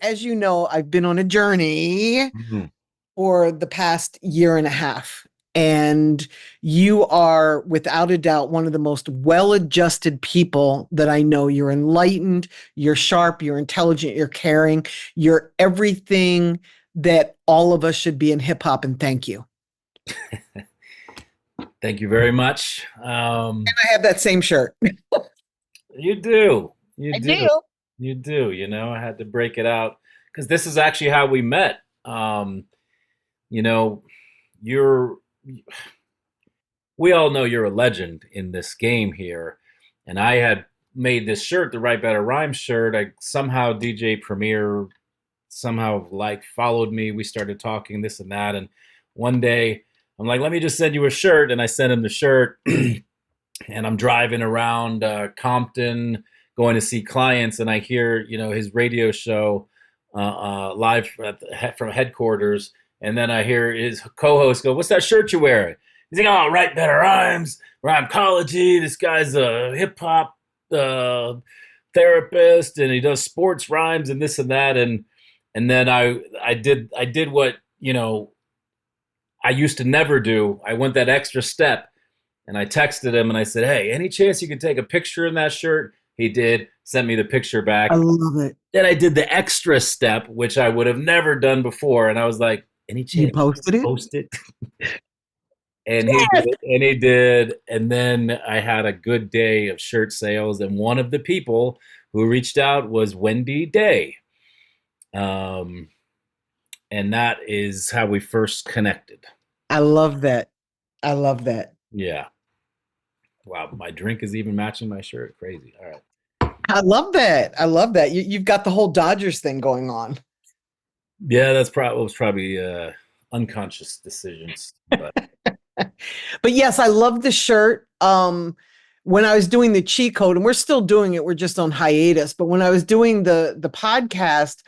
as you know, I've been on a journey Mhm. for the past year and a half. And you are, without a doubt, one of the most well adjusted people that I know. You're enlightened, you're sharp, you're intelligent, you're caring, you're everything that all of us should be in hip hop. And thank you. Thank you very much. I have that same shirt. You do. You I do. do. You do. I had to break it out because this is actually how we met. You know, you're, we all know you're a legend in this game here. And I had made this shirt, the Write Better Rhyme shirt. I somehow DJ Premier somehow like followed me. We started talking this and that. And one day I'm like, let me just send you a shirt. And I sent him the shirt. And I'm driving around Compton, going to see clients, and I hear his radio show live from headquarters, and then I hear his co-host go, "What's that shirt you're wearing?" He's like, "Oh, Write Better Rhymes, Rhymecology. This guy's a hip hop uh, therapist, and he does sports rhymes and this and that." And then I did what I used to never do. I went that extra step and I texted him and I said, "Hey, any chance you could take a picture in that shirt?" He did, sent me the picture I back. love it. Then I did the extra step, which I would have never done before. And I was like, "Any You chance you posted could it? post it?" And he did, and he did. And then I had a good day of shirt sales. And one of the people who reached out was Wendy Day. Um, and that is how we first connected. I love that. I love that. Yeah. Wow. My drink is even matching my shirt. Crazy. All right. I love that. I love that. You've got the whole Dodgers thing going on. Yeah, that's probably was probably unconscious decisions, but But yes, I love the shirt. When I was doing the cheat code, and we're still doing it, we're just on hiatus. But when I was doing the podcast,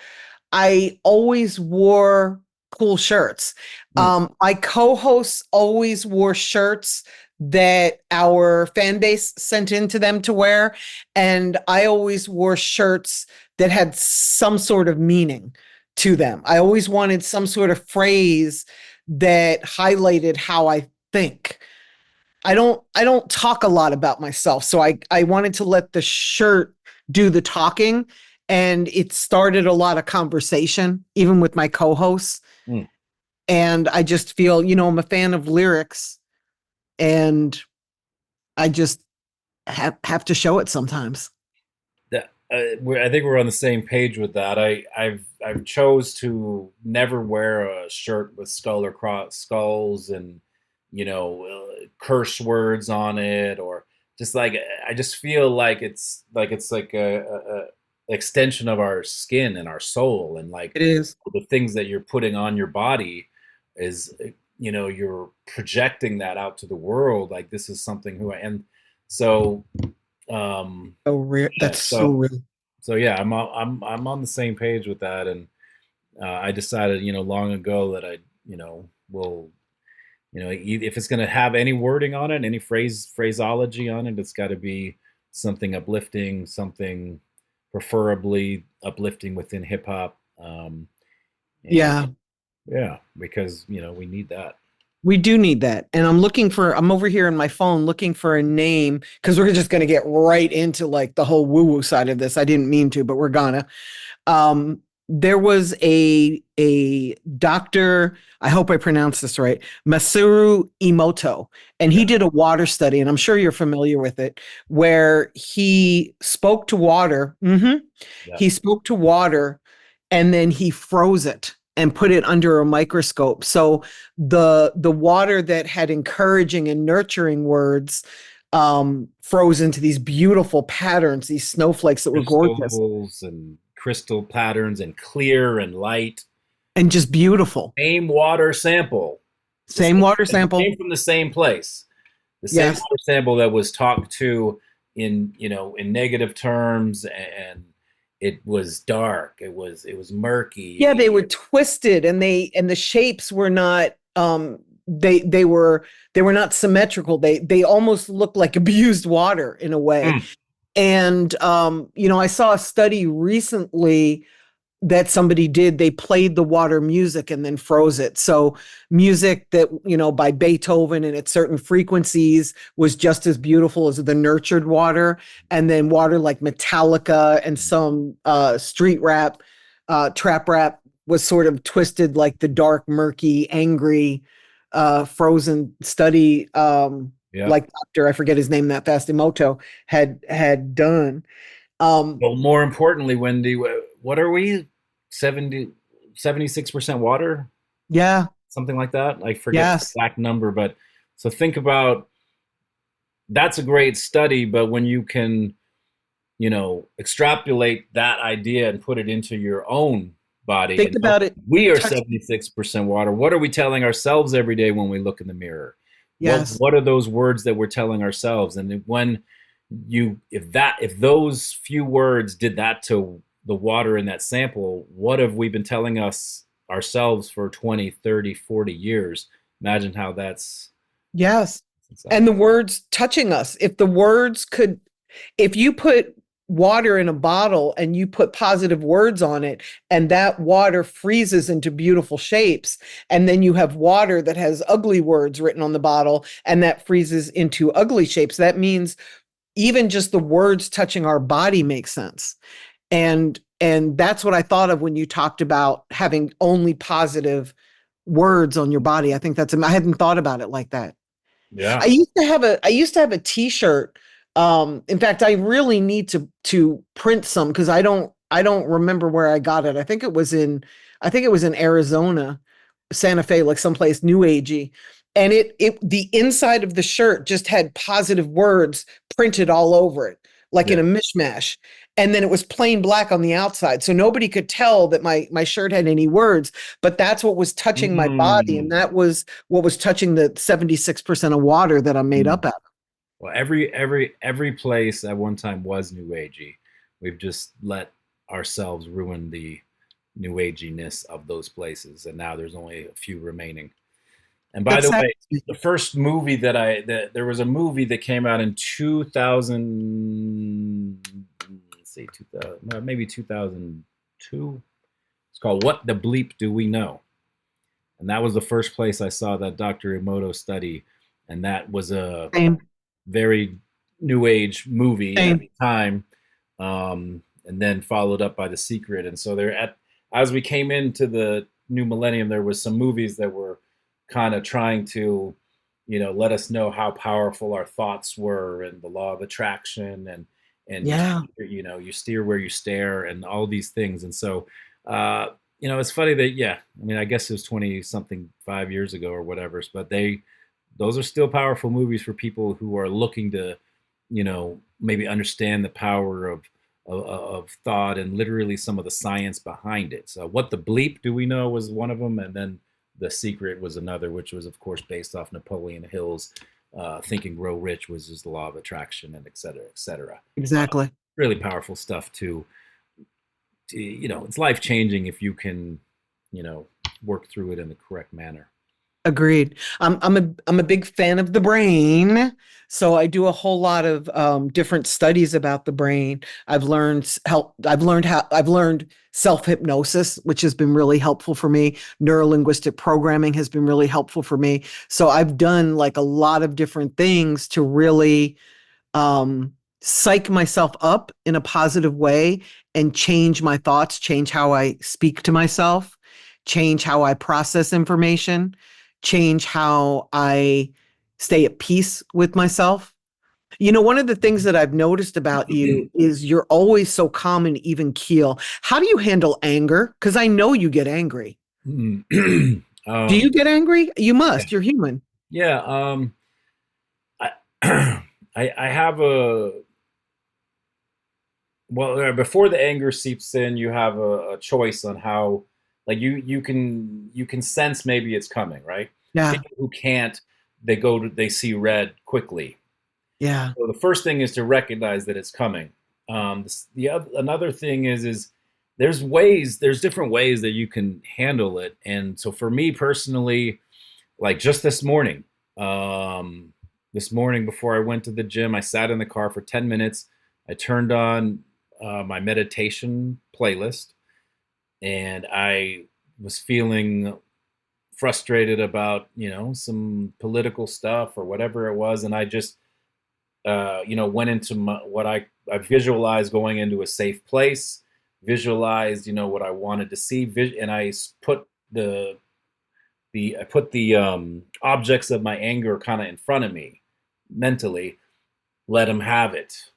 I always wore cool shirts. mm, My co-hosts always wore shirts that our fan base sent in to them to wear, and I always wore shirts that had some sort of meaning to them. I always wanted some sort of phrase that highlighted how I think. I don't talk a lot about myself, so I wanted to let the shirt do the talking, and it started a lot of conversation even with my co-hosts. mm. And I just feel, I'm a fan of lyrics, and I just have to show it sometimes. I think we're on the same page with that. I've chose to never wear a shirt with skull or cross skulls and curse words on it, or just like I just feel like it's like a extension of our skin and our soul, and like It is. the things that you're putting on your body is you're projecting that out to the world, like this is something who I am. So So real. yeah, That's so real. yeah, I'm on the same page with that. And I decided long ago that I will if it's going to have any wording on it, any phraseology on it, it's got to be something uplifting, something preferably uplifting within hip hop. And Yeah. yeah, because we need that. We do need that. And I'm over here in my phone looking for a name because we're just going to get right into like the whole woo woo side of this. I didn't mean to, but we're gonna. There was a doctor, I hope I pronounced this right, Masaru Emoto, and he Yeah, did a water study, and I'm sure you're familiar with it, where he spoke to water. yeah. He spoke to water, and then he froze it and put it under a microscope. So the water that had encouraging and nurturing words froze into these beautiful patterns, these snowflakes that were gorgeous Crystals and crystal patterns and clear and light. and just beautiful. Same water sample. The Same same, water it sample. came from the same place. The same Yes. water sample that was talked to in negative terms, and it was dark. It was Yeah, murky. they were twisted, and the shapes were not they were not symmetrical. They almost looked like abused water in a way. Mm, And I saw a study recently that somebody did, they played the water music and then froze it. So music that, by Beethoven and at certain frequencies was just as beautiful as the nurtured water. And then water like Metallica and some street rap, trap rap was sort of twisted like the dark, murky, angry, frozen study, Yeah. like Dr. I forget his name that fast, Emoto had done. Um, Well, more importantly, Wendy, what are we? 70, 76% water? yeah, Something like that. I forget the yes. exact number, but so think about that's a great study, but when you can, extrapolate that idea and put it into your own body Think and know about it. we are Touch. 76% water. What are we telling ourselves every day when we look in the mirror? What Yes. what are those words that we're telling ourselves? And when if those few words did that to the water in that sample, what have we been telling us ourselves for 20, 30, 40 years? Imagine how that's Yes. inside. And the words touching us. If you put water in a bottle and you put positive words on it, and that water freezes into beautiful shapes, and then you have water that has ugly words written on the bottle and that freezes into ugly shapes, that means even just the words touching our body makes sense. And that's what I thought of when you talked about having only positive words on your body. I think I hadn't thought about it like that. Yeah. I used to have a t-shirt. In fact, I really need to print some because I don't remember where I got it. I think it was in Arizona, Santa Fe, like someplace new agey. And the inside of the shirt just had positive words printed all over it, like Yeah. in a mishmash. And then it was plain black on the outside. So nobody could tell that my shirt had any words, but that's what was touching my body. And Mm. that was what was touching the 76% of water that I'm made Mm. up out of. Well, every place at one time was new agey. We've just let ourselves ruin the new aginess of those places, and now there's only a few remaining. And by That's the sad. way, the first movie that there was a movie that came out in 2000, let's see, 2000, no, maybe 2002. It's called What the Bleep Do We Know? And that was the first place I saw that Dr. Emoto study, and that was a Same, very new age movie at same. the time, and then followed up by The Secret. And so as we came into the new millennium, there was some movies that were kind of trying to, let us know how powerful our thoughts were and the law of attraction and Yeah. you steer where you stare and all these things. And so, it's funny that yeah, I mean, I guess it was 20 something 5 years ago or whatever, but those are still powerful movies for people who are looking to, maybe understand the power of thought and literally some of the science behind it. So, What the Bleep Do We Know was one of them, and then The Secret was another, which was, of course, based off Napoleon Hill's Think and Grow Rich, was just the law of attraction, and et cetera, et cetera. Exactly. Really powerful stuff it's life changing if you can, you know, work through it in the correct manner. Agreed. I'm a big fan of the brain, so I do a whole lot of different studies about the brain. I've learned self hypnosis, which has been really helpful for me. Neurolinguistic programming has been really helpful for me. So I've done like a lot of different things to really um, psych myself up in a positive way and change my thoughts, change how I speak to myself, change how I process information, change how I stay at peace with myself. One of the things that I've noticed about you is you're always so calm and even keel. How do you handle anger? Because I know you get angry. Do you um, get angry? You yeah, must. You're human. yeah. I, I have a well before the anger seeps in, you have a choice on how, like you can sense maybe it's coming, right? Yeah. People who can't, they see red quickly. Yeah. So the first thing is to recognize that it's coming. Another thing is there's different ways that you can handle it. And so for me personally, like just this morning before I went to the gym, I sat in the car for 10 minutes. I turned on my meditation playlist, and I was feeling frustrated about, some political stuff or whatever it was, and I just went into what I visualized going into a safe place, visualized, what I wanted to see, and put the objects of my anger kind of in front of me mentally, let them have it,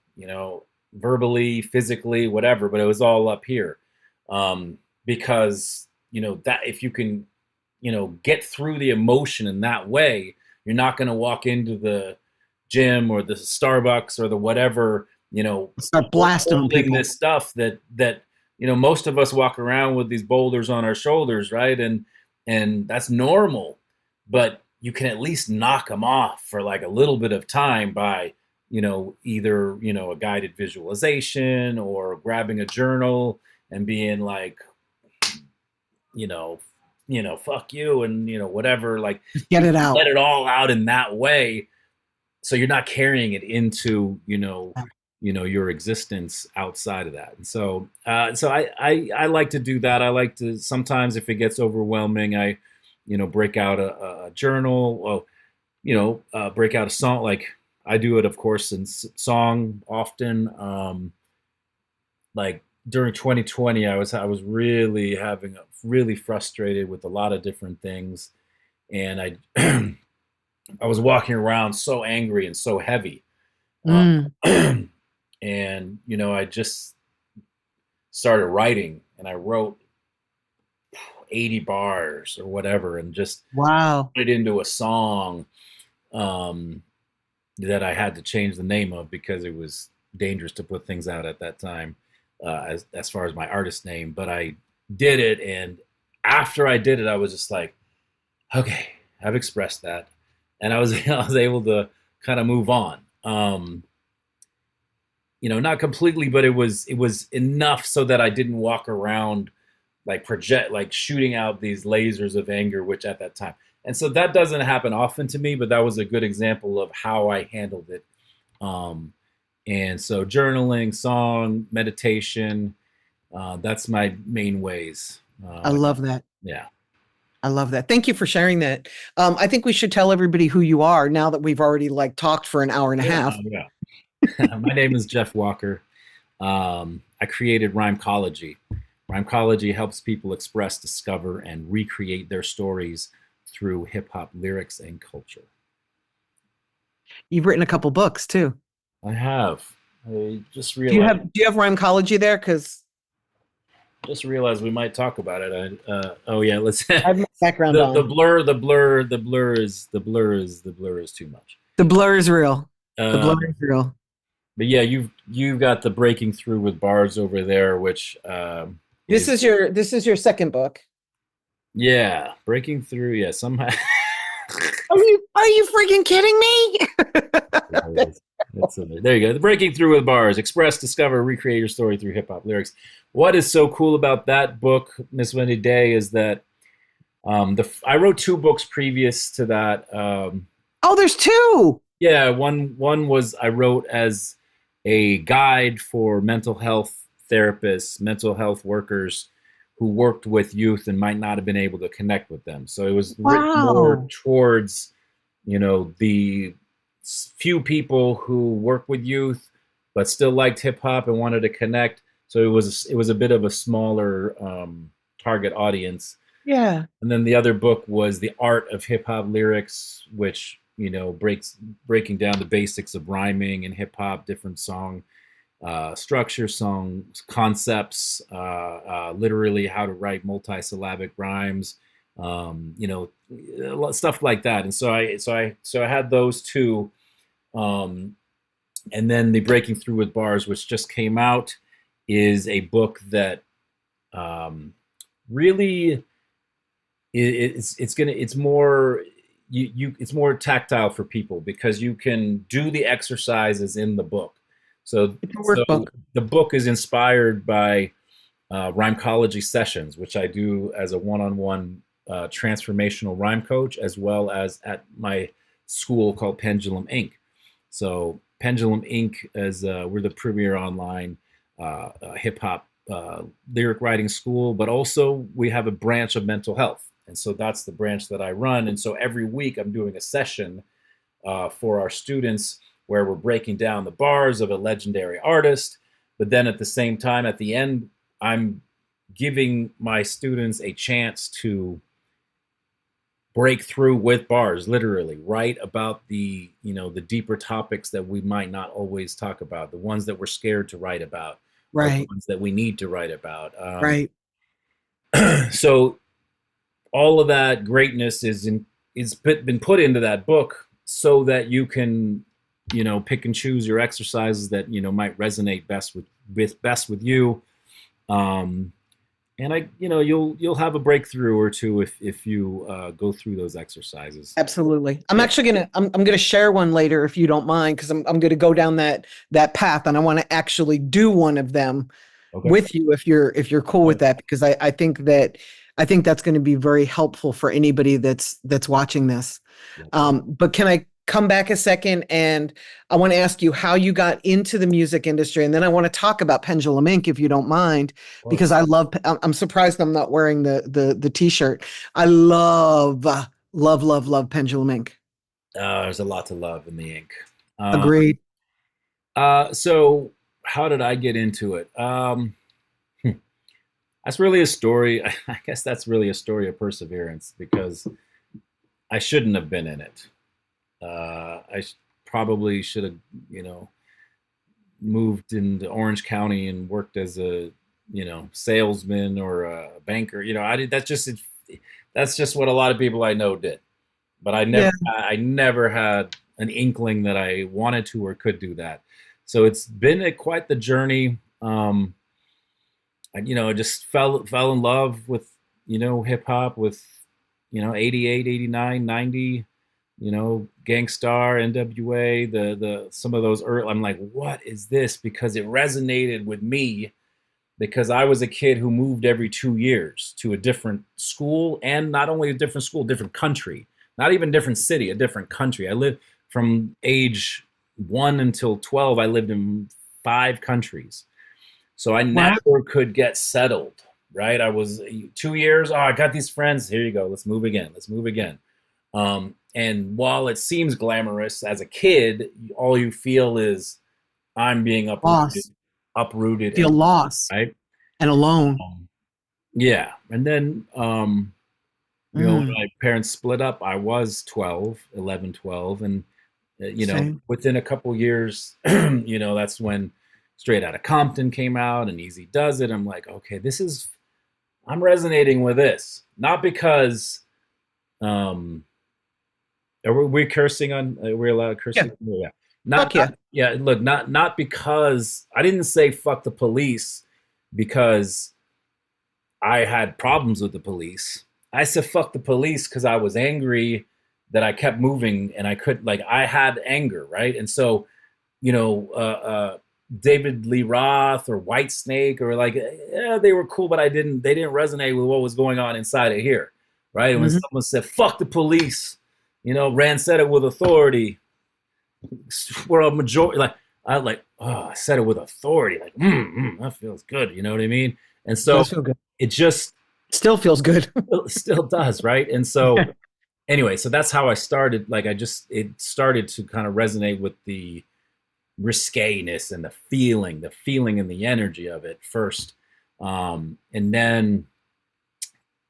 verbally, physically, whatever, but it was all up here. Because, that if you can, get through the emotion in that way, you're not going to walk into the gym or the Starbucks or the whatever, Start blasting on holding people. this stuff that most of us walk around with these boulders on our shoulders, right? And that's normal, but you can at least knock them off for like a little bit of time by, either, a guided visualization or grabbing a journal and being like, you know, fuck you, and whatever. Like, Just get you it can let out. it all out in that way, so you're not carrying it into, your existence outside of that. And so I like to do that. I like to, sometimes if it gets overwhelming, I, break out a journal. Well, break out a song. Like, I do it, of course, in song often. Like during 2020, I was really really frustrated with a lot of different things, and I I was walking around so angry and so heavy. Mm, And I just started writing, and I wrote 80 bars or whatever, and just wow. put it into a song, um, that I had to change the name of because it was dangerous to put things out at that time, as far as my artist name. But I did it, and after I did it, I was just like, okay, I've expressed that, and I was I was able to kind of move on. Not completely, but it was enough so that I didn't walk around like project like shooting out these lasers of anger, which at that time. And so that doesn't happen often to me, but that was a good example of how I handled it. Um, and so journaling, song, meditation, that's my main ways. I love that. Yeah. I love that. Thank you for sharing that. I think we should tell everybody who you are now that we've already like talked for an hour and a Yeah. half. Yeah. My name is Jeff Walker. I created Rhymecology. Rhymecology helps people express, discover, and recreate their stories through hip hop lyrics and culture. You've written a couple books too. I have. I just Do you realized. have do you have Rhymecology there? Because Just realized we might talk about it. Oh yeah, let's. I have my background the on. blur is too much. The blur is real. The blur Uh, is real. but yeah, you've got the breaking through with bars over there, which This is, is your second book. yeah, breaking through. Yeah, somehow. Are you freaking kidding me? There you go. The breaking through with bars. Express, discover, recreate your story through hip hop lyrics. What is so cool about that book, Miss Wendy Day, is that I wrote two books previous to that. Oh, there's two. Yeah, one was I wrote as a guide for mental health therapists, mental health workers who worked with youth and might not have been able to connect with them. So it was written more Wow. towards, the few people who work with youth but still liked hip hop and wanted to connect. So it was a bit of a smaller target audience. Yeah. And then the other book was The Art of Hip Hop Lyrics, which, breaking down the basics of rhyming and hip hop, different song structure, song concepts, literally how to write multisyllabic rhymes, stuff like that. And so I had those two, um, and then the Breaking Through with Bars, which just came out, is a book that really it's more it's more tactile for people because you can do the exercises in the book. So It's a so workbook. the book is inspired by Rhymecology sessions, which I do as a one-on-one transformational rhyme coach, as well as at my school called Pendulum Ink. So Pendulum Ink is we're the premier online hip hop lyric writing school, but also we have a branch of mental health. And so that's the branch that I run. And so every week I'm doing a session for our students where we're breaking down the bars of a legendary artist. But then at the same time, at the end, I'm giving my students a chance to break through with bars, literally write about the deeper topics that we might not always talk about, the ones that we're scared to write about, or the Right. ones that we need to write about. Right. So all of that greatness been put into that book so that you can pick and choose your exercises that might resonate best with you. um, and you'll have a breakthrough or two if you go through those exercises. Absolutely. I'm Yeah. actually I'm gonna share one later if you don't mind, because I'm gonna go down that path, and I want to actually do one of them Okay. with you if you're cool Yeah. with that, because I think that's going to be very helpful for anybody that's watching this. Yeah. But can I come back a second, and I want to ask you how you got into the music industry, and then I want to talk about Pendulum Ink if you don't mind, Of because course. I'm surprised I'm not wearing the t-shirt. I love Pendulum Ink. There's a lot to love in the ink. Uh, Agreed. so how did I get into it? That's really a story. I guess that's really a story of perseverance because I shouldn't have been in it. Probably should have, moved into Orange County and worked as a, salesman or a banker. I did. That's just what a lot of people I know did. But Yeah. I never had an inkling that I wanted to or could do that. So it's been quite the journey. I just fell in love with hip hop with 88, 89, 90, Gangstar, NWA, the some of those early. I'm like, what is this? Because it resonated with me because I was a kid who moved every 2 years to a different school, and not only a different school, different country, not even different city, a different country. I lived from age 1 until 12. I lived in 5 countries. So I Wow. never could get settled, right? I was 2 years. Oh, I got these friends. Here you go. Let's move again. Let's move again. And while it seems glamorous as a kid, all you feel is I'm being Loss. uprooted Feel and lost right. and alone. Um, yeah, and then when Mm, my parents split up, I was 12, 11, 12, and same. within a couple years, that's when Straight Outta Compton came out and Easy Does It. I'm like, okay, I'm resonating with this, not because um, are we cursing on? Are we allowed Yeah. cursing? Yeah. Fuck yeah. Yeah. Look, not because I didn't say fuck the police because I had problems with the police. I said fuck the police because I was angry that I kept moving and I could like I had anger, right? And so you know, David Lee Roth or White Snake or like, yeah, they were cool, but they didn't resonate with what was going on inside of here, right? And when Mhm. someone said, fuck the police, Rand said it with authority, we're a majority, like, I said it with authority, like, that feels good, you know what I mean? And so Does feel good. it just Still feels good. still does, right? And so, anyway, so that's how I started. Like, it started to kind of resonate with the risqueness and the feeling and the energy of it first. And then,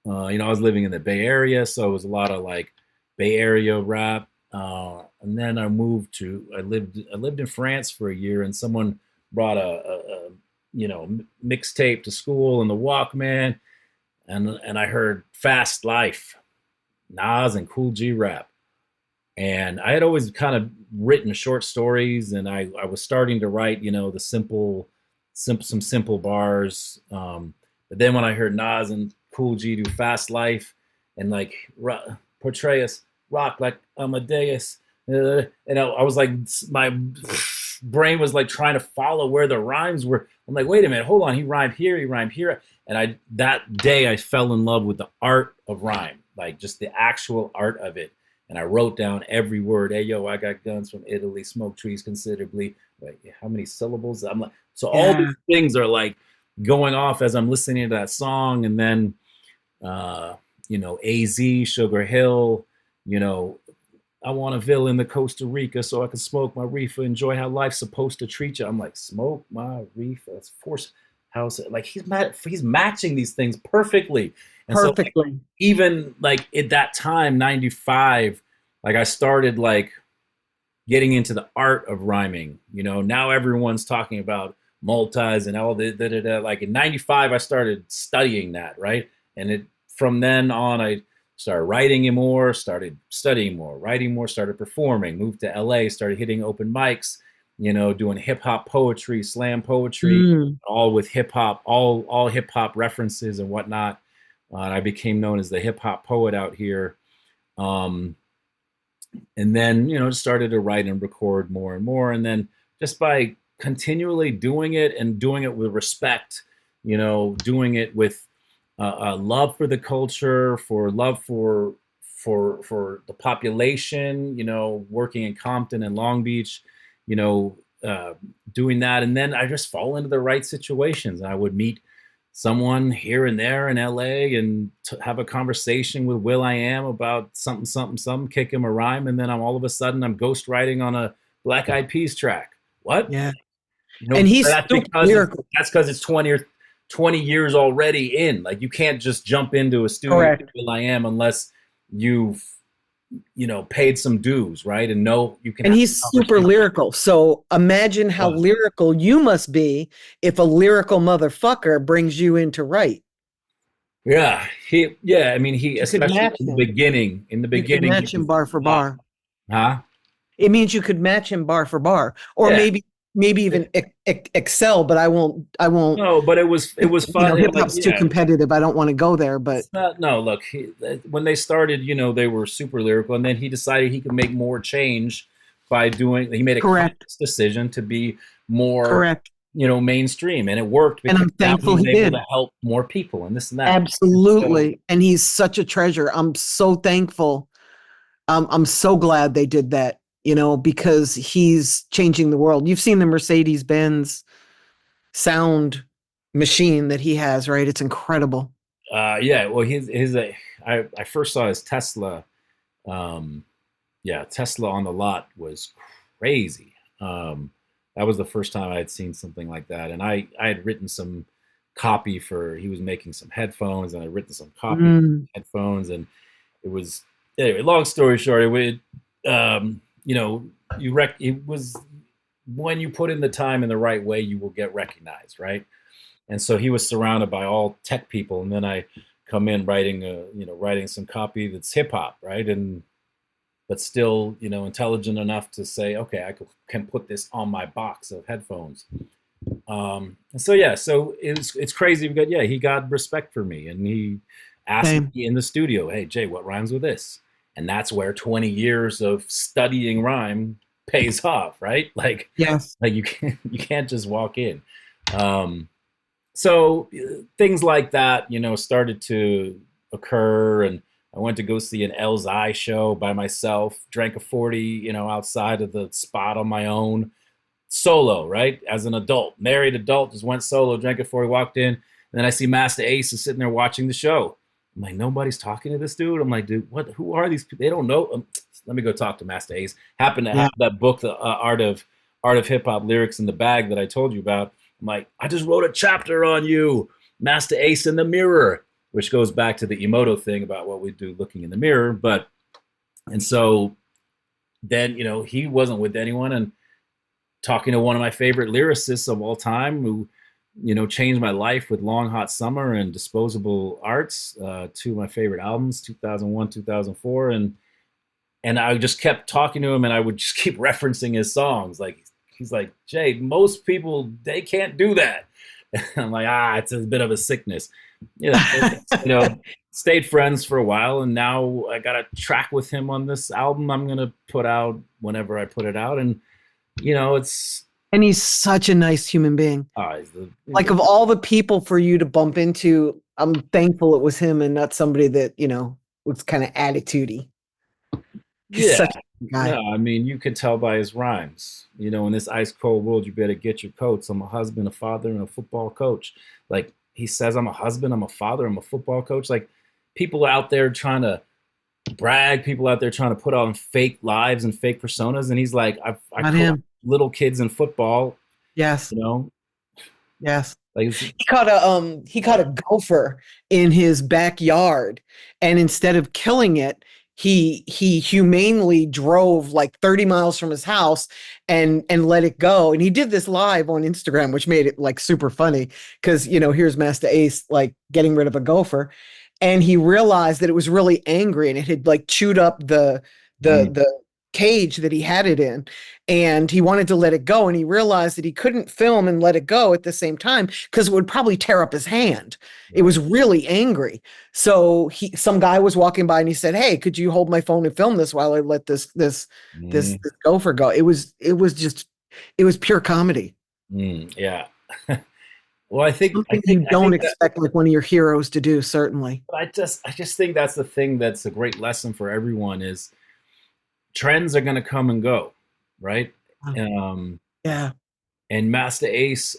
I was living in the Bay Area, so it was a lot of like Bay Area rap. And then I lived in France for a year, and someone brought a mixtape to school and the Walkman, and I heard Fast Life, Nas and Cool G rap. And I had always kind of written short stories, and I was starting to write, the some simple bars. But then when I heard Nas and Cool G do Fast Life and like portray us rock like Amadeus, and I was like, my brain was like trying to follow where the rhymes were. I'm like, wait a minute, hold on, he rhymed here, he rhymed here, and that day I fell in love with the art of rhyme, like just the actual art of it. And I wrote down every word. Hey, yo, I got guns from Italy, smoke trees considerably. Like, how many syllables? I'm like, so all Yeah. these things are like, going off as I'm listening to that song, and then uh, AZ, Sugar Hill, you know, I want a villa in the Costa Rica so I can smoke my reefer, enjoy how life's supposed to treat you. I'm like, smoke my reefer. That's force house. Like he's matching these things perfectly. And so like, Perfectly. even like at that time, 95, like I started like getting into the art of rhyming. Now everyone's talking about multis and all the. Like in 95, I started studying that, right? And from then on, I started writing more, started studying more, writing more, started performing, moved to LA, started hitting open mics, doing hip hop poetry, slam poetry, Mm. all with hip hop, all hip hop references and whatnot. And I became known as the hip hop poet out here. Um, and then just started to write and record more and more, and then just by continually doing it and doing it with respect, doing it with love for the culture, for love for the population, working in Compton and Long Beach, you know doing that, and then I just fall into the right situations. I would meet someone here and there in LA and have a conversation with Will I Am about something, something, something, kick him a rhyme, and then I'm all of a sudden I'm ghostwriting on a Black Eyed Peas track. What? Yeah. And he's That's super because lyrical. it's 20 years already in. Like you can't just jump into a studio with Correct. Will I Am unless you've paid some dues, right? And know you can And have he's a super conversation. lyrical. So imagine how But, lyrical you must be if a lyrical motherfucker brings you in to write. I mean, he, You could especially match him. in the You could beginning, he match him was bar for hot. bar. Huh? It means you could match him bar for bar, or Yeah. maybe even excel. But I won't. I won't. No, but it was fun. Hip Like, hop's too yeah, competitive. I don't want to go there. But it's not. No, look, when they started, they were super lyrical, and then he decided he could make more change by doing. He made a correct, conscious decision to be more, correct. mainstream, and it worked And because I'm now thankful he's he able to did. help more people and this and that. And so, Absolutely. And he's such a treasure. I'm so thankful. I'm so glad they did that. Because he's changing the world. You've seen the Mercedes Benz sound machine that he has, right? It's incredible. yeah, well, I first saw his Tesla. Um, yeah, Tesla on the lot was crazy. That was the first time I had seen something like that, and I had written some copy for. He was making some headphones, and I written some copy Mm, headphones, and it was anyway. Long story short, it would you know it was when you put in the time in the right way, you will get recognized, right? And so he was surrounded by all tech people, and then I come in writing writing some copy that's hip hop, right? And but still, intelligent enough to say, okay, can put this on my box of headphones. And so yeah, so it's crazy because yeah, he got respect for me, and he asked same. me in the studio, "Hey Jay, what rhymes with this?" And that's where 20 years of studying rhyme pays off, right? Yes. Like you can't just walk in. Um, so things like that, started to occur, and I went to go see an Elzai show by myself, drank a 40, outside of the spot on my own, solo, right? As an adult, married adult, just went solo, drank a 40, walked in, and then I see Master Ace is sitting there watching the show. I'm like, nobody's talking to this dude. I'm like, dude, who are these people? They don't know. Let me go talk to Master Ace. Happened to Yeah. have that book, the Art of Hip Hop Lyrics, in the bag that I told you about. I'm like, I just wrote a chapter on you, Master Ace in the Mirror, which goes back to the Emoto thing about what we do looking in the mirror. But and so then he wasn't with anyone, and talking to one of my favorite lyricists of all time, who changed my life with Long Hot Summer and Disposable Arts, two of my favorite albums, 2001, 2004. And I just kept talking to him, and I would just keep referencing his songs. Like he's like, Jay, most people, they can't do that. And I'm like, it's a bit of a sickness. Stayed friends for a while, and now I got a track with him on this album I'm gonna put out whenever I put it out. And it's And he's such a nice human being. he's Like, of all the people for you to bump into, I'm thankful it was him and not somebody that, was kind of attitudey. He's yeah, such a guy. No, I mean, you can tell by his rhymes. In this ice cold world, you better get your coats. I'm a husband, a father, and a football coach. Like he says, I'm a husband, I'm a father, I'm a football coach. Like people out there trying to brag, people out there trying to put on fake lives and fake personas. And he's like, I Not coach him. little kids in football, Yes. you know, Yes. like it's, He caught a gopher in his backyard, and instead of killing it, he humanely drove like 30 miles from his house and let it go. And he did this live on Instagram, which made it like super funny because here's Master Ace like getting rid of a gopher, and he realized that it was really angry and it had like chewed up mm, the cage that he had it in, and he wanted to let it go, and he realized that he couldn't film and let it go at the same time because it would probably tear up his hand. It right. was really angry. So some guy was walking by and he said, "Hey, could you hold my phone and film this while I let this Mm, gopher go?" It was pure comedy. yeah. Well, I Something think, you I don't think that, expect like one of your heroes to do, certainly. but I just think that's the thing that's a great lesson for everyone is trends are going to come and go, right? Um, Yeah. and Master Ace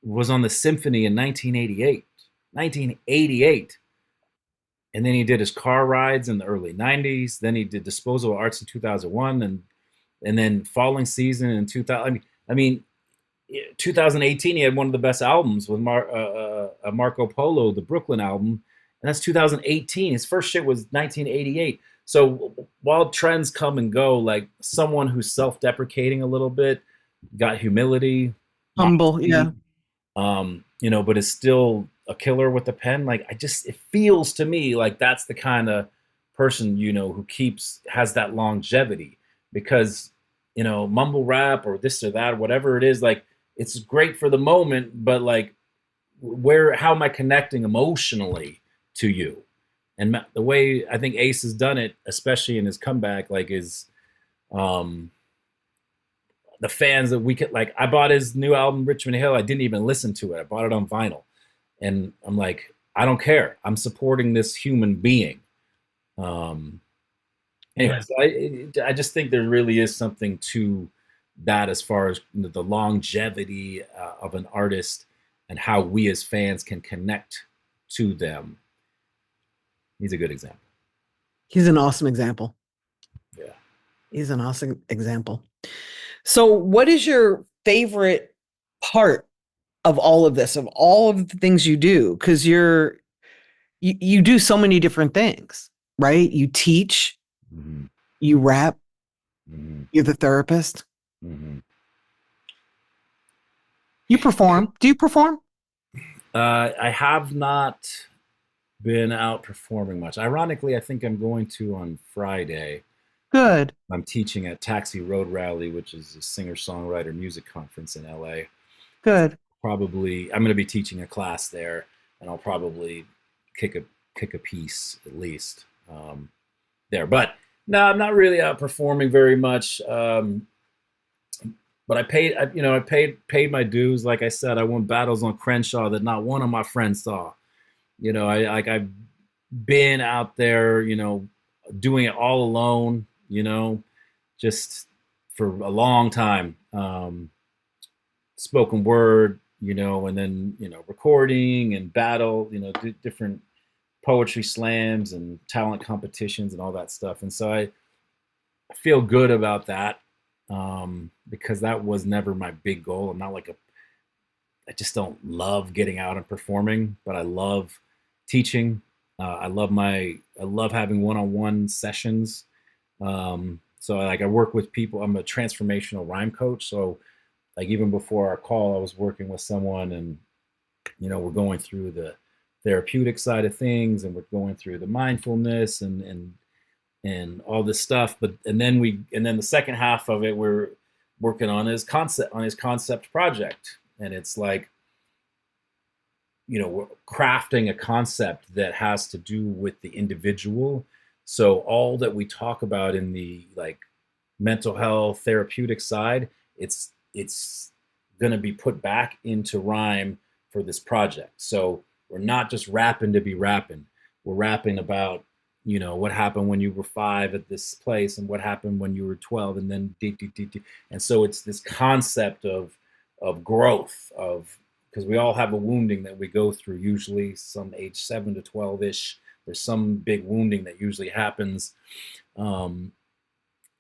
was on the symphony in 1988. 1988. And then he did his car rides in the early 90s. Then he did Disposable Arts in 2001 and then Falling Season in 2000. I mean 2018 he had one of the best albums with Marco Polo, the Brooklyn album, and that's 2018. His first shit was 1988. So while trends come and go, like someone who's self-deprecating a little bit, got humility, Humble. modesty, Yeah. but is still a killer with the pen. Like it feels to me like that's the kind of person, who has that longevity because, mumble rap or this or that, whatever it is, like it's great for the moment, but like how am I connecting emotionally to you? And the way I think Ace has done it, especially in his comeback, like is, um, the fans that we could like. I bought his new album Richmond Hill. I didn't even listen to it. I bought it on vinyl, and I'm like, I don't care. I'm supporting this human being. Um, Yeah. anyways, I just think there really is something to that as far as the longevity of an artist and how we as fans can connect to them. He's a good example. He's an awesome example. Yeah. He's an awesome example. So, what is your favorite part of all of this, of all of the things you do? Because you do so many different things, right? You teach, Mm-hmm. you rap, Mm-hmm. you're the therapist, Mm-hmm. you perform. Do you perform? I have not been out performing much. Ironically, I think I'm going to on Friday. Good, I'm teaching at Taxi Road Rally, which is a singer songwriter music conference in LA. good. Probably, I'm going to be teaching a class there, and I'll probably kick a kick a piece at least there. But no, I'm not really out performing very much. But I paid my dues. Like I said, I won battles on Crenshaw that not one of my friends saw. I've been out there, doing it all alone, just for a long time. Spoken word, and then, recording and battle, different poetry slams and talent competitions and all that stuff. And so I feel good about that because that was never my big goal. I'm not like I just don't love getting out and performing, but I love teaching. I love having one-on-one sessions. So like I work with people. I'm a transformational rhyme coach. So like even before our call, I was working with someone, and we're going through the therapeutic side of things, and we're going through the mindfulness and all this stuff. But and then the second half of it, we're working on his concept project, and it's like we're crafting a concept that has to do with the individual. So all that we talk about in the like mental health therapeutic side, it's going to be put back into rhyme for this project. So we're not just rapping to be rapping. We're rapping about what happened when you were 5 at this place, and what happened when you were 12, and then and so it's this concept of growth, of because we all have a wounding that we go through, usually some age 7 to 12 ish. There's some big wounding that usually happens, um,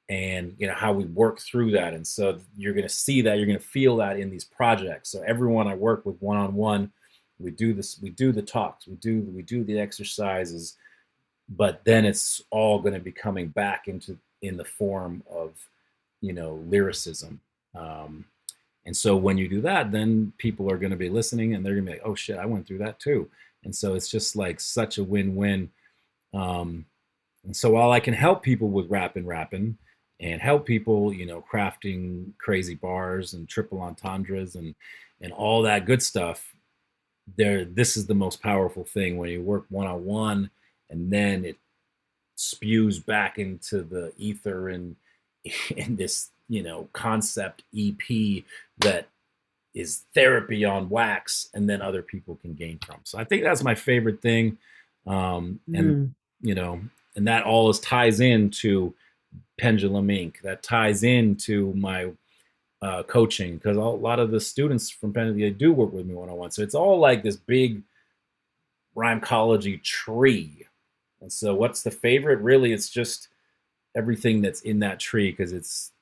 and how we work through that. And so you're going to see that, you're going to feel that in these projects. So everyone I work with one on one, we do this, we do the talks, we do the exercises, but then it's all going to be coming back into in the form of lyricism. um, and so when you do that, then people are going to be listening, and they're going to be like, oh shit, I went through that too. And so it's just like such a win-win. um, and so while I can help people with rapping and help people, crafting crazy bars and triple entendres and all that good stuff, this is the most powerful thing when you work one on one, and then it spews back into the ether and in this concept EP that is therapy on wax, and then other people can gain from. So I think that's my favorite thing. And Mm. you know and that all ties into Pendulum Ink, that ties into my coaching, because a lot of the students from Pendulum, they do work with me one-on-one. So it's all like this big rhymecology tree. And so what's the favorite? Really, it's just everything that's in that tree, because it's,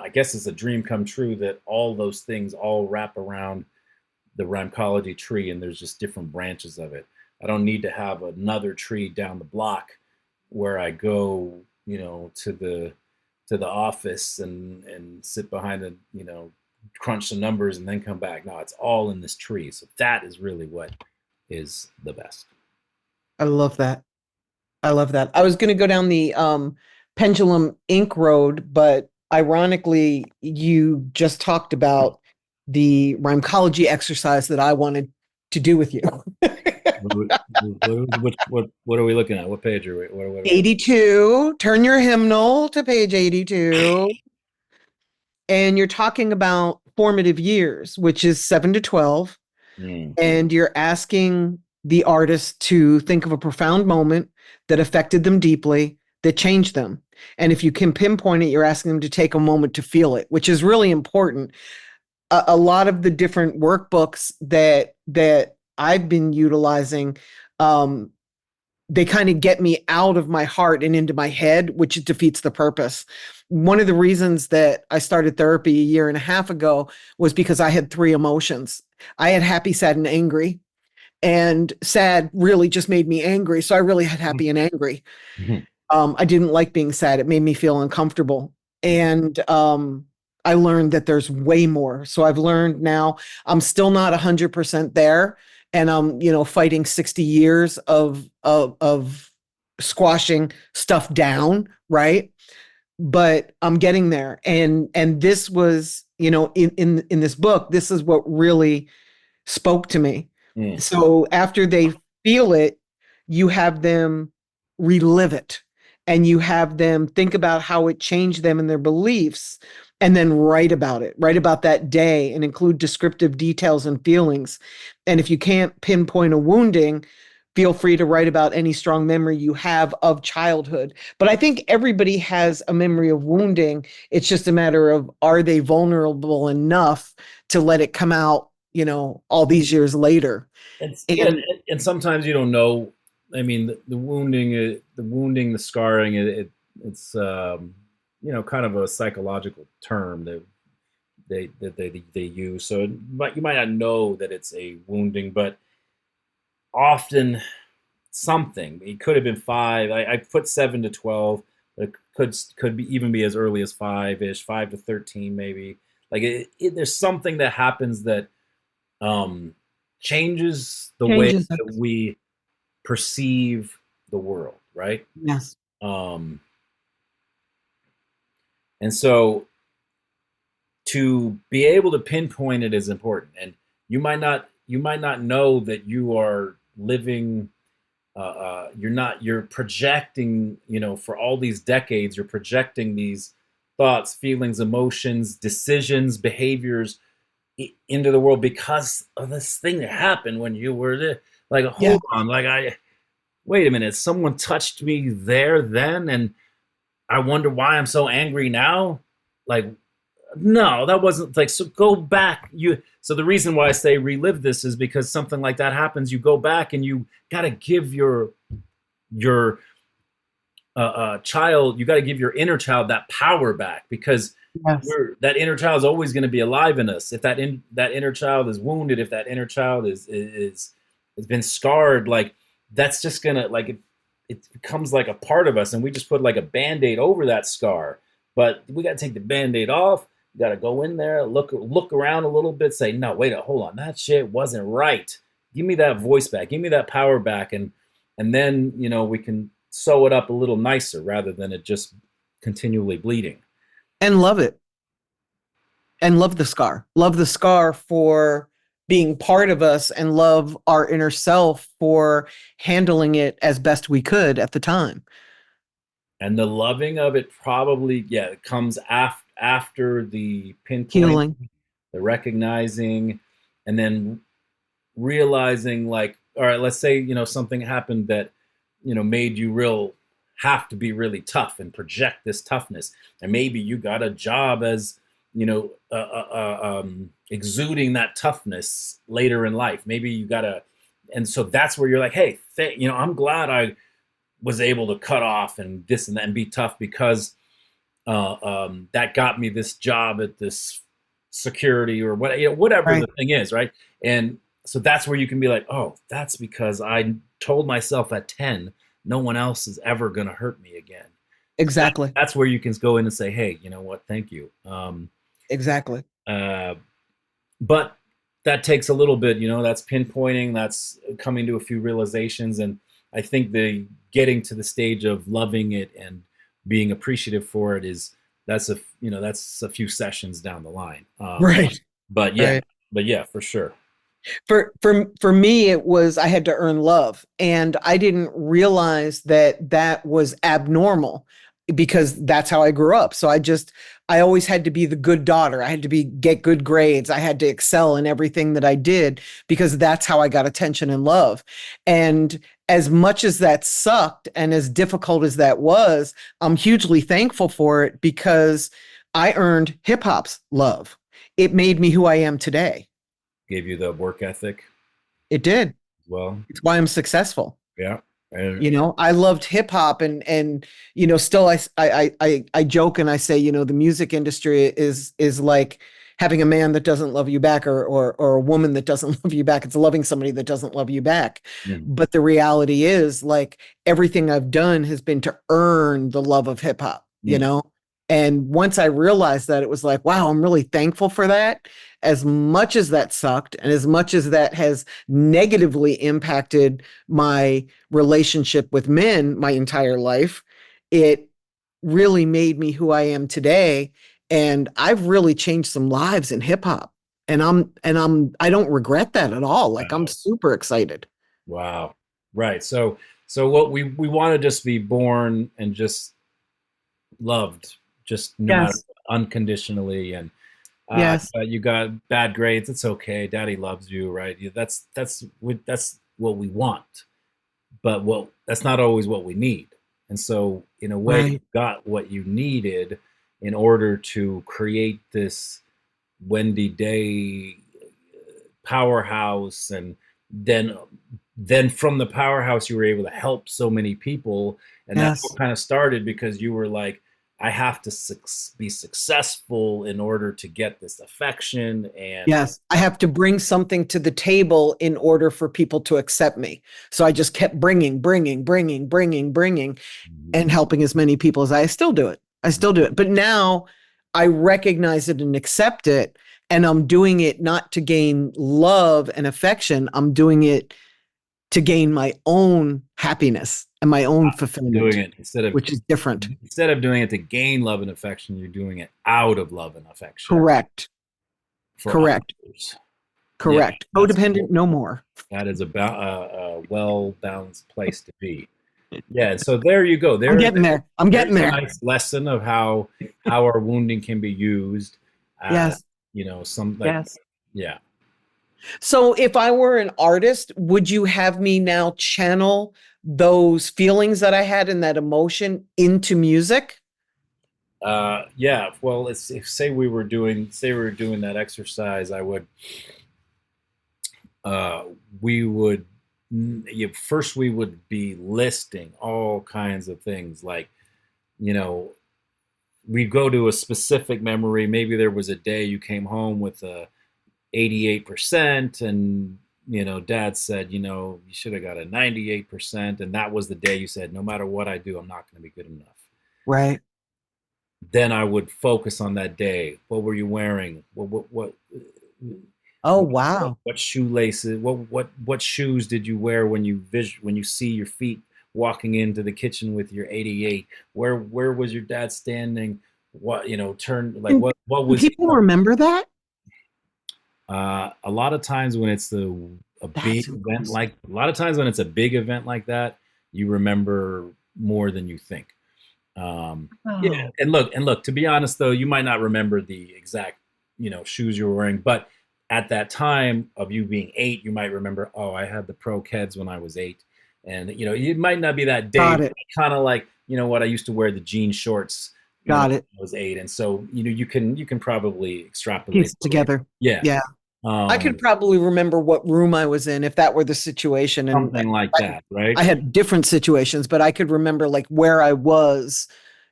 I guess it's a dream come true that all those things all wrap around the rhymecology tree, and there's just different branches of it. I don't need to have another tree down the block where I go, to the office and sit behind the, crunch the numbers and then come back. No, it's all in this tree. So that is really what is the best. I love that. I love that. I was going to go down the Pendulum Ink road, but ironically, you just talked about the rhymecology exercise that I wanted to do with you. What are we looking at? What page are we? What 82, turn your hymnal to page 82. And you're talking about formative years, which is 7 to 12. mm, And you're asking the artist to think of a profound moment that affected them deeply, that changed them. And if you can pinpoint it, you're asking them to take a moment to feel it, which is really important. A lot of the different workbooks that I've been utilizing, um, they kind of get me out of my heart and into my head, which defeats the purpose. One of the reasons that I started therapy a year and a half ago was because I had three emotions. I had happy, sad, and angry. And sad really just made me angry. So I really had happy and angry. mm, I didn't like being sad. It made me feel uncomfortable. mm, And I learned that there's way more. So I've learned now I'm still not 100% there. And I'm, fighting 60 years of squashing stuff down, right? But I'm getting there. And this was, in this book, this is what really spoke to me. mm, So after they feel it, you have them relive it, and you have them think about how it changed them and their beliefs, and then write about that day and include descriptive details and feelings. And if you can't pinpoint a wounding, feel free to write about any strong memory you have of childhood. But I think everybody has a memory of wounding. It's just a matter of, are they vulnerable enough to let it come out, all these years later. yeah, And and sometimes you don't know. I mean, the wounding, the scarring, it's kind of a psychological term that they use. So you might not know that it's a wounding, but often something. It could have been 5. I put 7 to 12. It could even be as early as 5 ish, 5 to 13 maybe. Like there's something that happens that um, changes the way changes that us. we perceive the world, right? Yes. Um, and so to be able to pinpoint it is important. And you might not know that you are living. You're projecting. For all these decades, you're projecting these thoughts, feelings, emotions, decisions, behaviors into the world because of this thing that happened when you were there. Like, hold Yeah. on, like wait a minute, someone touched me there then, and I wonder why I'm so angry now. Like, no, that wasn't like, so go back. So the reason why I say relive this is because something like that happens. You go back and you got to give your child, you got to give your inner child that power back, because Yes. that inner child is always going to be alive in us. If that inner child is wounded, if that inner child is has been scarred, like that's just gonna, like it becomes like a part of us, and we just put like a band-aid over that scar. But we got to take the band-aid off. You got to go in there, look around a little bit, say, no, wait, hold on, that shit wasn't right. Give me that voice back, give me that power back, and then we can sew it up a little nicer rather than it just continually bleeding. And love it. And love the scar. Love the scar for being part of us, and love our inner self for handling it as best we could at the time. And the loving of it probably, yeah, it comes after the pinpoint, Healing. the recognizing, and then realizing, like, all right, let's say something happened that made you real have to be really tough and project this toughness, and maybe you got a job as exuding that toughness later in life. Maybe you got to, and so that's where you're like, hey, I'm glad I was able to cut off and this and that and be tough, because that got me this job at this security or whatever Right. the thing is, right? And so that's where you can be like, oh, that's because I told myself at 10, no one else is ever going to hurt me again. So Exactly. that's where you can go in and say, hey, you know what? Thank you. Exactly. Uh, but that takes a little bit, that's pinpointing, that's coming to a few realizations. And I think the getting to the stage of loving it and being appreciative for it that's a few sessions down the line. Right. But yeah, Right. for sure. For me, it was, I had to earn love, and I didn't realize that that was abnormal, because that's how I grew up. So I always had to be the good daughter. I had to get good grades. I had to excel in everything that I did, because that's how I got attention and love. And as much as that sucked and as difficult as that was, I'm hugely thankful for it, because I earned hip hop's love. It made me who I am today. Gave you the work ethic It did. as well. It's why I'm successful. Yeah. And I loved hip hop, and still I joke and I say, the music industry is like having a man that doesn't love you back, or a woman that doesn't love you back. It's loving somebody that doesn't love you back. mm, But the reality is, like, everything I've done has been to earn the love of hip hop. mm, And once I realized that, it was like, wow, I'm really thankful for that. As much as that sucked, and as much as that has negatively impacted my relationship with men my entire life, it really made me who I am today. And I've really changed some lives in hip hop. I don't regret that at all. Like, I'm wow. super excited. Wow. Right. So what we want to just be born and just loved, just no matter Yes. what, unconditionally. And Yes. you got bad grades, it's okay. Daddy loves you, right? That's what we want, but that's not always what we need. And so, in a way, you Right. got what you needed in order to create this Wendy Day powerhouse, and then from the powerhouse you were able to help so many people, and that's what Yes. kind of started, because you were like, I have to be successful in order to get this affection. And Yes, I have to bring something to the table in order for people to accept me. So I just kept bringing, and helping as many people as I still do it. I still do it. But now I recognize it and accept it. And I'm doing it not to gain love and affection. I'm doing it to gain my own happiness and my own doing fulfillment, it which is different. instead of doing it to gain love and affection, you're doing it out of love and affection Correct. for Correct. others. Yeah, Correct. that's Codependent, cool. no more. That is about a well balanced place to be. Yeah, so there you go. I'm getting there. I'm getting There's a there. nice lesson of how our wounding can be used. Uh, Yes. some, like, Yes. yeah. So if I were an artist, would you have me now channel those feelings that I had and that emotion into music? Yeah, well, let's if say we were doing that exercise, I would uh, we would first we would be listing all kinds of things like, you know, we go to a specific memory. Maybe there was a day you came home with a 88%, and dad said, you should have got a 98%, and that was the day you said, no matter what I do, I'm not going to be good enough. Right. Then I would focus on that day. What were you wearing? Oh, wow. What shoelaces? What shoes did you wear when you see your feet walking into the kitchen with your 88? Where was your dad standing? What turn like And what do was people remember that? a lot of times when it's a big That's event impressive. like a lot of times when it's a big event like that, you remember more than you think. Yeah, Oh, and look. To be honest, though, you might not remember the exact, shoes you were wearing, but at that time of you being 8, you might remember. Oh, I had the Pro Keds when I was 8, and it might not be that day. got it. Kind of like what I used to wear the jean shorts, Got it. when I was 8, and so you can probably extrapolate. Piece it together. Yeah, Yeah. I could um, probably remember what room I was in if that were the situation. And something like that, right? I had different situations, but I could remember like where I was,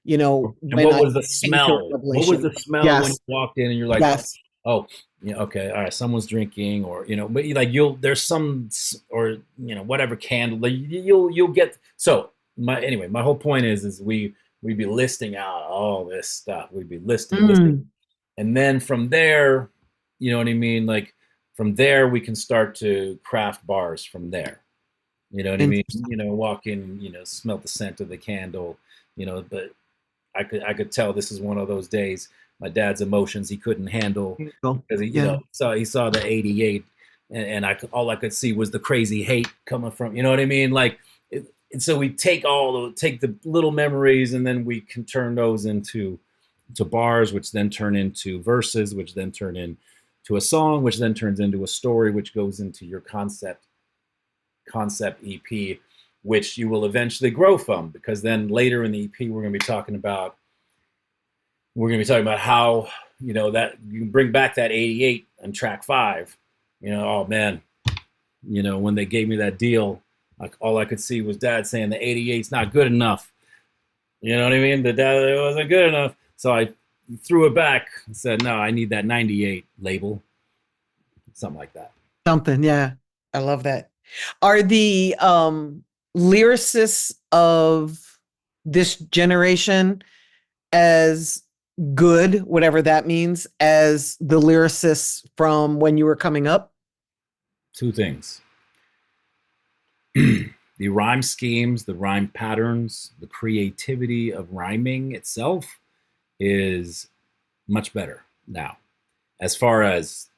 And when what I was the came to a smell? What was revelation. the smell when you Yes. walked in and you're like, Yes. oh, yeah, okay, all right, someone's drinking, or but like there's some, or whatever candle, like you'll get. So my whole point is we'd be listing out all this stuff. We'd be listing, Mm, and then from there, you know what I mean? Like from there, we can start to craft bars from there. You know what I mean? interesting. Walk in, smell the scent of the candle, but I could tell this is one of those days. My dad's emotions he couldn't handle Here you go. because Yeah. he saw the 88, and all I could see was the crazy hate coming from, you know what I mean? Like, and so we take the little memories, and then we can turn those into to bars, which then turn into verses, which then turn into a song, which then turns into a story, which goes into your concept EP, which you will eventually grow from, because then later in the EP we're going to be talking about how that you can bring back that 88 and track 5. Oh man, when they gave me that deal, like all I could see was dad saying the 88's not good enough. You know what I mean? The dad, it wasn't good enough, so I threw it back and said, no, I need that 98 label, something like that. Something. Yeah. I love that. Are the lyricists of this generation as good, whatever that means, as the lyricists from when you were coming up? Two things: the rhyme schemes, the rhyme patterns, the creativity of rhyming itself is much better now. As far as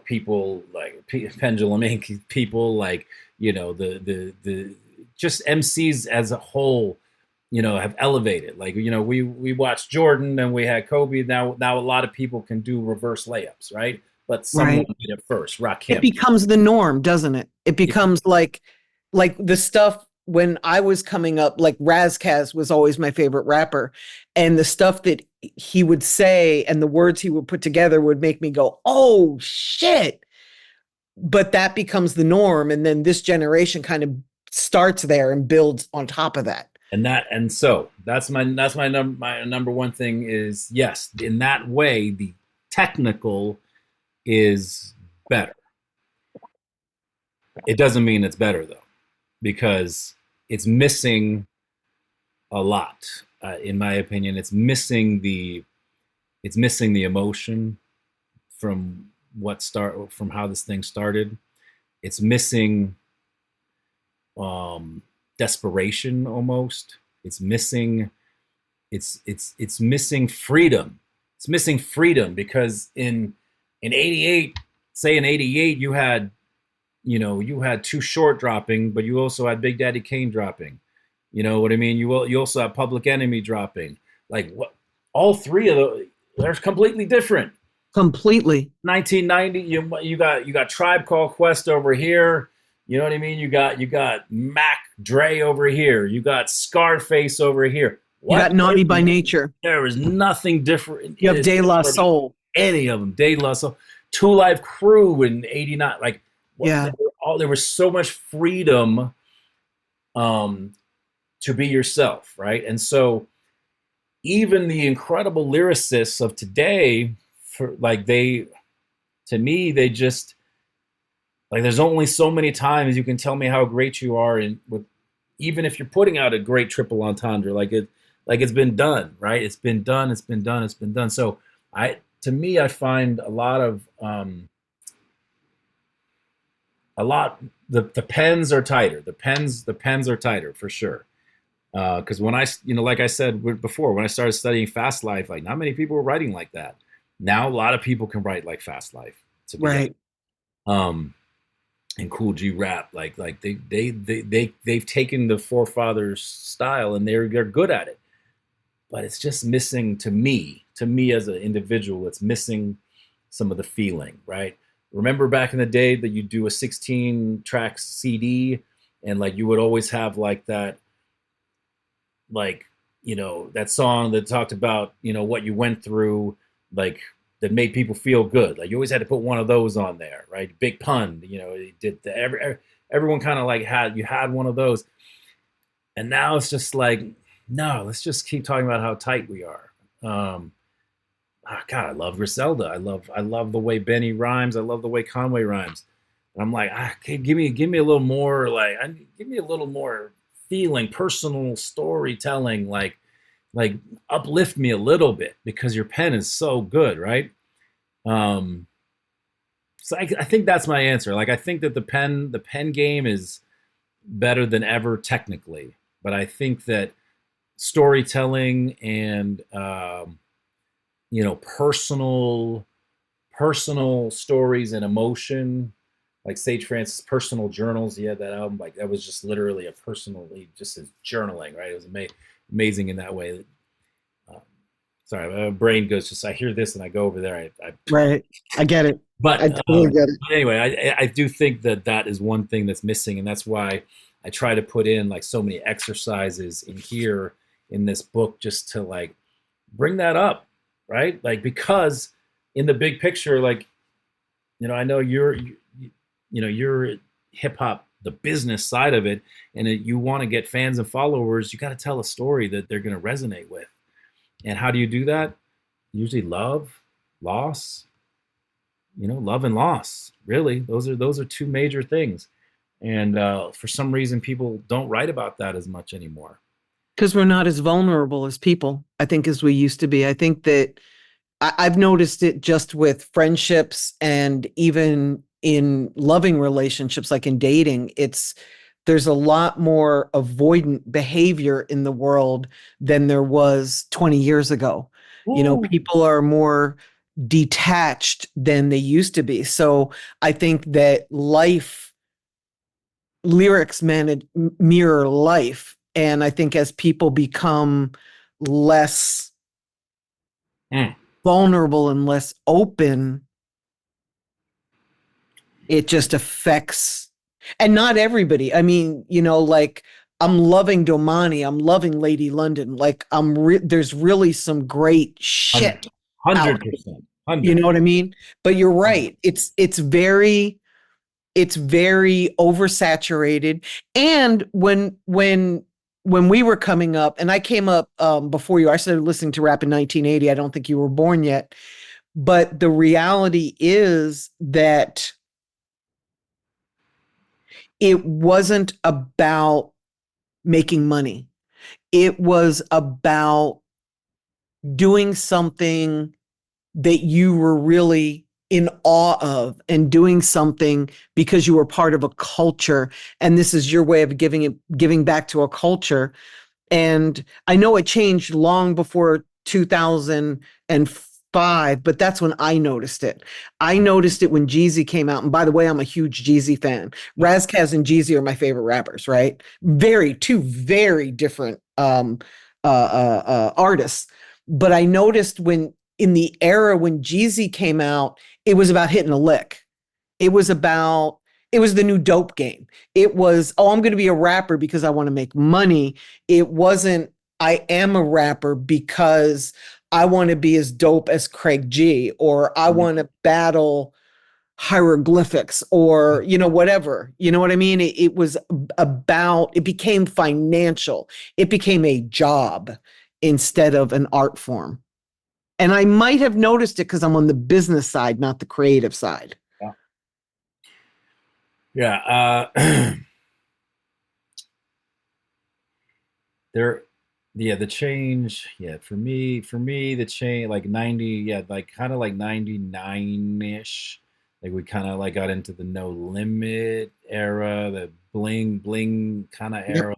people like Pendulum Ink, people like the just MCs as a whole, have elevated. Like we watched Jordan and we had Kobe. Now a lot of people can do reverse layups, right? But someone Right. did it first. It Rakim. becomes the norm, doesn't it? It Yeah. becomes like the stuff when I was coming up, like Razkaz was always my favorite rapper. And the stuff that he would say and the words he would put together would make me go, oh shit. But that becomes the norm. And then this generation kind of starts there and builds on top of that. And so my number one thing is, yes, in that way the technical is better. It doesn't mean it's better though, because it's missing a lot. In my opinion, it's missing the emotion from from how this thing started. It's missing desperation almost. It's missing freedom. It's missing freedom because in 88, say in 88, you had Too Short dropping, but you also had Big Daddy Kane dropping. You know what I mean? You also have Public Enemy dropping. Like what? All three of those, they're completely different. Completely. 1990, you got Tribe Called Quest over here. You know what I mean? You got Mac Dre over here. You got Scarface over here. You What? got Naughty by Nature. There was nothing different You have De La different Soul. any of them. De La Soul, Two Live Crew in '89. Like what? Yeah. There was so much freedom um, to be yourself, right? And so even the incredible lyricists of today, for like they to me they just like there's only so many times you can tell me how great you are, and with even if you're putting out a great triple entendre, like it's been done, right? It's been done. It's been done. It's been done. So I to me I find a lot of a lot the pens are tighter. The pens are tighter for sure. Because when like I said before, when I started studying fast life, like not many people were writing like that. Now a lot of people can write like fast life, to be honest. Right. Um, and Cool G rap, like they've taken the forefathers style and they're good at it. But it's just missing to me as an individual, it's missing some of the feeling, right? Remember back in the day that you do a 16 track CD and like you would always have like that like that song that talked about what you went through, like that made people feel good. Like you always had to put one of those on there, right? Big Pun, it did everyone kind of like had one of those. And now it's just like, no, let's just keep talking about how tight we are. God, I love Griselda. I love the way Benny rhymes. I love the way Conway rhymes. And I'm like, okay, give me a little more, give me a little more feeling, personal storytelling, like uplift me a little bit because your pen is so good, right? Um, so I think that's my answer. Like I think that the pen game is better than ever technically, but I think that storytelling and personal stories and emotion, like Sage Francis' personal journals. He had that album, like that was just literally a personally just his journaling, right? It was amazing in that way. Um, Sorry, my brain goes just I hear this and I go over there. Right. I get it. But I totally get it. anyway, I do think that that is one thing that's missing, and that's why I try to put in like so many exercises in here in this book just to like bring that up, right? Like because in the big picture, like I know you're hip hop, the business side of it, and you want to get fans and followers. You got to tell a story that they're going to resonate with. And how do you do that? Usually love, loss, love and loss. Really, those are two major things. And for some reason, people don't write about that as much anymore. Because we're not as vulnerable as people, I think, as we used to be. I think that I've noticed it just with friendships and even in loving relationships, like in dating. There's a lot more avoidant behavior in the world than there was 20 years ago. Ooh. People are more detached than they used to be. So I think that lyrics mirror life. And I think as people become less Mm. vulnerable and less open, it just affects, and not everybody. I mean, like I'm loving Domani, I'm loving Lady London. Like there's really some great shit out. 100%. You 100. know what I mean? But you're right. It's very oversaturated. And when we were coming up, and I came up before you, I started listening to rap in 1980. I don't think you were born yet. But the reality is that it wasn't about making money. It was about doing something that you were really in awe of, and doing something because you were part of a culture, and this is your way of giving back to a culture. And I know it changed long before 2005, but that's when I noticed it. I noticed it when Jeezy came out. And by the way, I'm a huge Jeezy fan. Razkaz and Jeezy are my favorite rappers, right? Two very different artists. But I noticed when in the era when Jeezy came out, it was about hitting a lick. It was about, it was the new dope game. It was, oh, I'm going to be a rapper because I want to make money. It wasn't, I am a rapper because I want to be as dope as Craig G, or I want to battle hieroglyphics, or, whatever. You know what I mean? It was about, it became financial. It became a job instead of an art form. And I might have noticed it because I'm on the business side, not the creative side. Yeah. There, yeah, the change, yeah, for me the change, like 90, yeah, like kind of like 99-ish, like we kind of like got into the no limit era, the bling bling kind of Yep. era.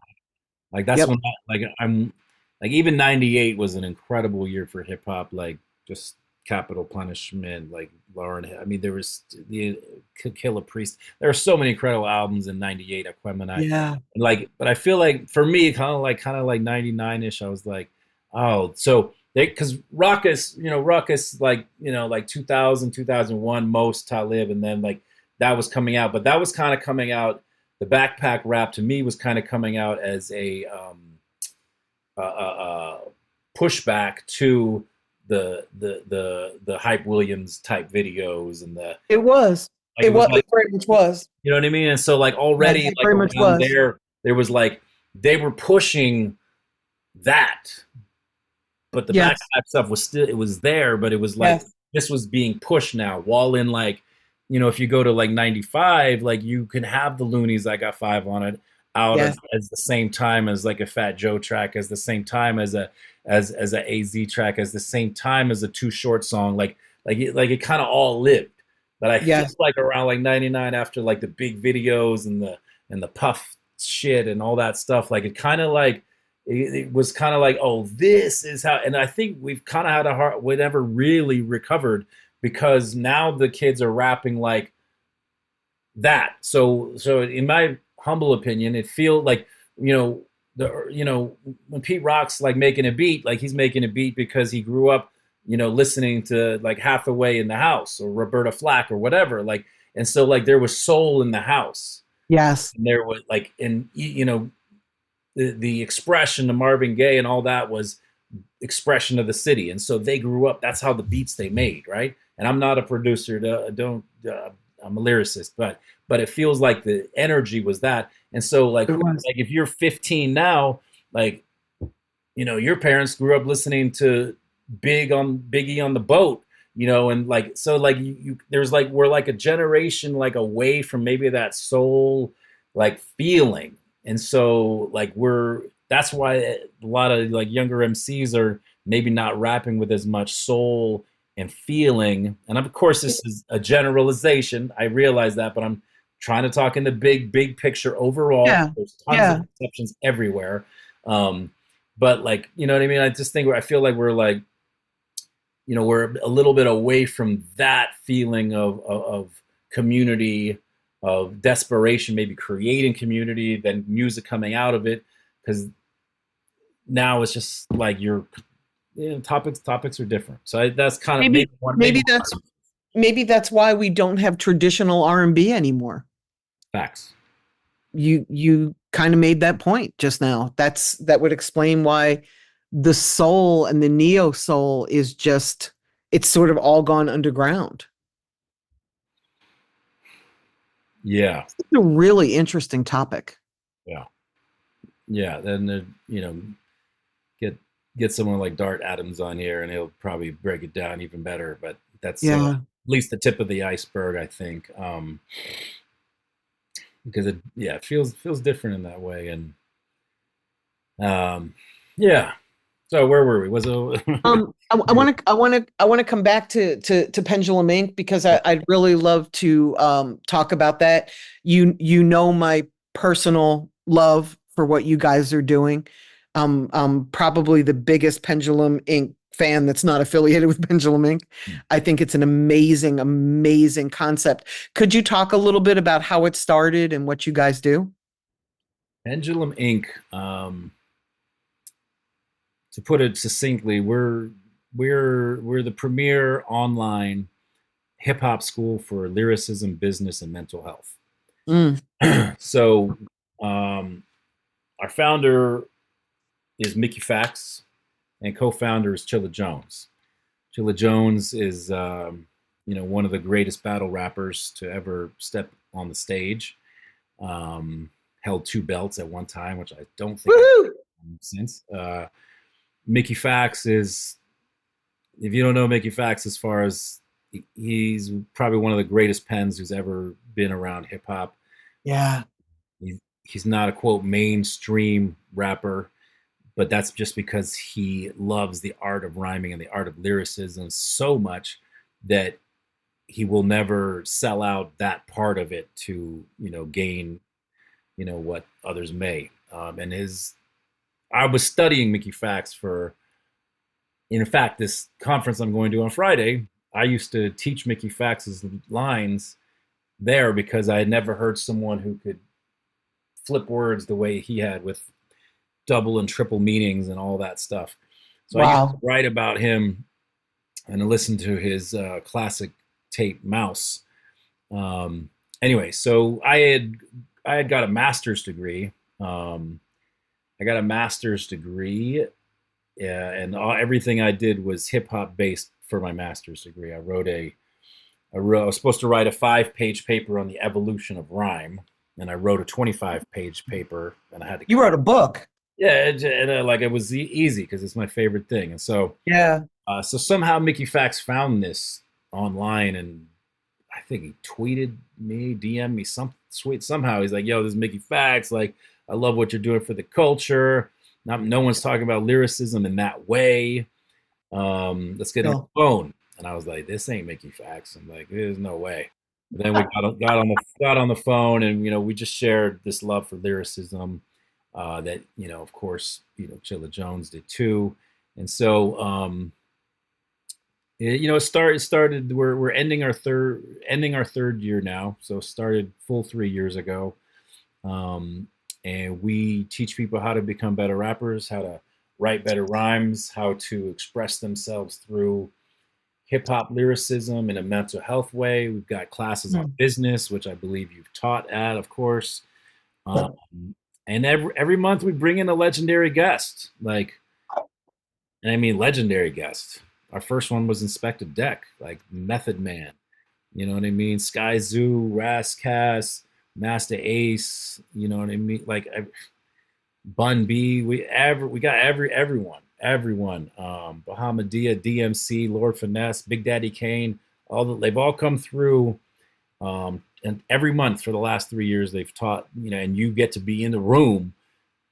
Like that's Yep. when like I'm like even 98 was an incredible year for hip hop, like just Capital Punishment, like Lauren. I mean, there was the Killer Priest. There are so many incredible albums in 98, Aquemini. Yeah. Like, but I feel like for me, kind of like 99-ish, I was like, oh, so they because Ruckus, Ruckus, like, like 2000, 2001, most Talib, and then like that was coming out, but that was kind of coming out, the backpack rap to me was kind of coming out as a pushback to the Hype Williams type videos and the It was. like it was It like, very much was. you know what I mean? And so like Yes, already it like very much around was. there was like they were pushing that, but the Yes. backpack stuff was still, it was there, but it was like Yes. this was being pushed now. While in like, if you go to like 95, like you can have the Loonies I Got Five on it out Yes. as the same time as like a Fat Joe track, as the same time as a AZ track, as the same time as a Too Short song, like it kind of all lived. But I feel Yes. like around like 99, after like the big videos and the puff shit and all that stuff, like it kind of like it was kind of like, oh, this is how. And I think we've kind of had a hard, we never really recovered, because now the kids are rapping like that. So in my humble opinion, it feels like, when Pete Rock's like making a beat, like he's making a beat because he grew up, listening to like Hathaway in the House or Roberta Flack or whatever, like. And so like there was soul in the house, Yes. and there was like, and the expression of Marvin Gaye and all that was expression of the city. And so they grew up, that's how the beats they made, right? And I'm not a producer, don't I'm a lyricist, but it feels like the energy was that. And so like It was. like if you're 15 now, like, your parents grew up listening to Biggie on the Boat, and like, so like there's like, we're like a generation like away from maybe that soul like feeling. And so like that's why a lot of like younger MCs are maybe not rapping with as much soul and feeling. And of course this is a generalization, I realize that, but I'm trying to talk in the big picture overall. Yeah. There's tons of Yeah. exceptions everywhere. um but like, you know what I mean, I just think, I feel like we're like, we're a little bit away from that feeling of community, of desperation, maybe creating community, then music coming out of it, because now it's just like topics are different. So that's kind of Maybe maybe one, maybe that's maybe that's why we don't have traditional R&B anymore. facts. You kind of made that point just now. That would explain why the soul and the neo soul is just, it's sort of all gone underground. Yeah, It's a really interesting topic. yeah, yeah. Then get get someone like Dart Adams on here, and he'll probably break it down even better. But that's at Yeah. least the tip of the iceberg, I think. Because it feels different in that way. And yeah. So where were we? Was it? I want to come back to Pendulum Ink because I'd really love to talk about that. You know my personal love for what you guys are doing. I'm probably the biggest Pendulum Ink fan that's not affiliated with Pendulum Ink. I think it's an amazing, amazing concept. Could you talk a little bit about how it started and what you guys do? Pendulum Ink. To put it succinctly, we're we're the premier online hip hop school for lyricism, business, and mental health. Mm. So, um, our founder is Mickey Fax, and co-founder is Chilla Jones. Chilla Jones is, one of the greatest battle rappers to ever step on the stage. Um, Held two belts at one time, which I don't think I've Woohoo! done since. Mickey Fax is, if you don't know Mickey Fax, as far as he's probably one of the greatest pens who's ever been around hip hop. Yeah. He's not a quote mainstream rapper, but that's just because he loves the art of rhyming and the art of lyricism so much that he will never sell out that part of it to gain what others may. And his I was studying Mickey Fax for, in fact, this conference I'm going to on Friday. I used to teach Mickey Fax's lines there because I had never heard someone who could flip words the way he had with double and triple meanings and all that stuff. So I used to Wow. write about him and listen to his classic tape Mouse. Um, anyway, so I had got a master's degree. I got a master's degree, and everything I did was hip hop based for my master's degree. I was supposed to write a 5-page paper on the evolution of rhyme, and I wrote a 25-page paper, and I had to You cut. wrote a book. Yeah, like it was easy because it's my favorite thing, and Yeah. so somehow Mickey Fax found this online, and I think he tweeted me, DM'd me some sweet somehow. He's like, "Yo, this is Mickey Fax. Like, I love what you're doing for the culture. No one's talking about lyricism in that way. Let's get on No. the phone." And I was like, "This ain't Mickey Fax." I'm like, "There's no way." But then we got on the phone, and we just shared this love for lyricism. That of course, Chilla Jones did too, and so it started. We're ending our third year now, so it started full 3 years ago. Um, and we teach people how to become better rappers, how to write better rhymes, how to express themselves through hip hop lyricism in a mental health way. We've got classes on Mm. business, which I believe you've taught at, of course. Um, and every month we bring in a legendary guest, and I mean legendary guest. Our first one was Inspector Deck, like Method Man. You know what I mean? Sky Zoo, Rascas, Master Ace. You know what I mean? Like Bun B. We got everyone. Bahamadia, DMC, Lord Finesse, Big Daddy Kane. They've all come through. And every month for the last 3 years, they've taught. And you get to be in the room.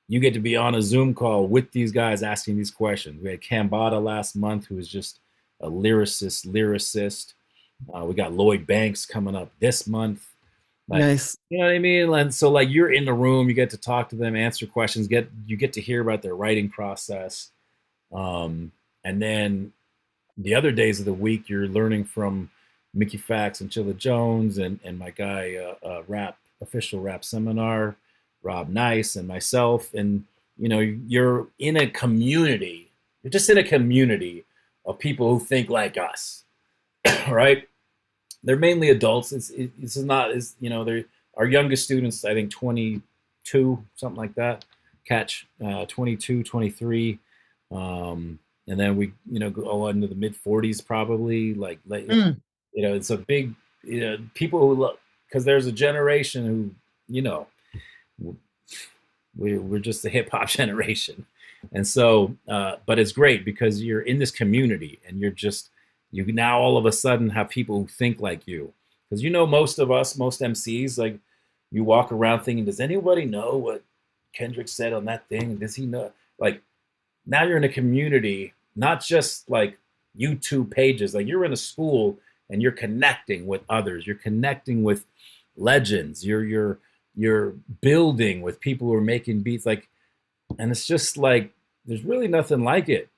You get to be on a Zoom call with these guys asking these questions. We had Cambada last month, who was just a lyricist. We got Lloyd Banks coming up this month. Like, Nice. you know what I mean? And so like you're in the room, you get to talk to them, answer questions, you get to hear about their writing process. And then the other days of the week, you're learning from Mickey Fax and Chilla Jones and my guy, rap official rap seminar, Rob Nice, and myself. And you're in a community. You're just in a community of people who think like us, right? They're mainly adults. It's not as they're our youngest students. I think 22, something like that. Catch 22, 23, and then we go into the mid 40s probably. Like Mm. it's a big people who look, because there's a generation who we're just the hip hop generation, and so but it's great because you're in this community and you now all of a sudden have people who think like you, because most of us, most MCs, like you walk around thinking, does anybody know what Kendrick said on that thing? Does he know? Like now you're in a community, not just like YouTube pages. Like you're in a school and you're connecting with others. You're connecting with legends. You're building with people who are making beats. Like, and it's just like there's really nothing like it.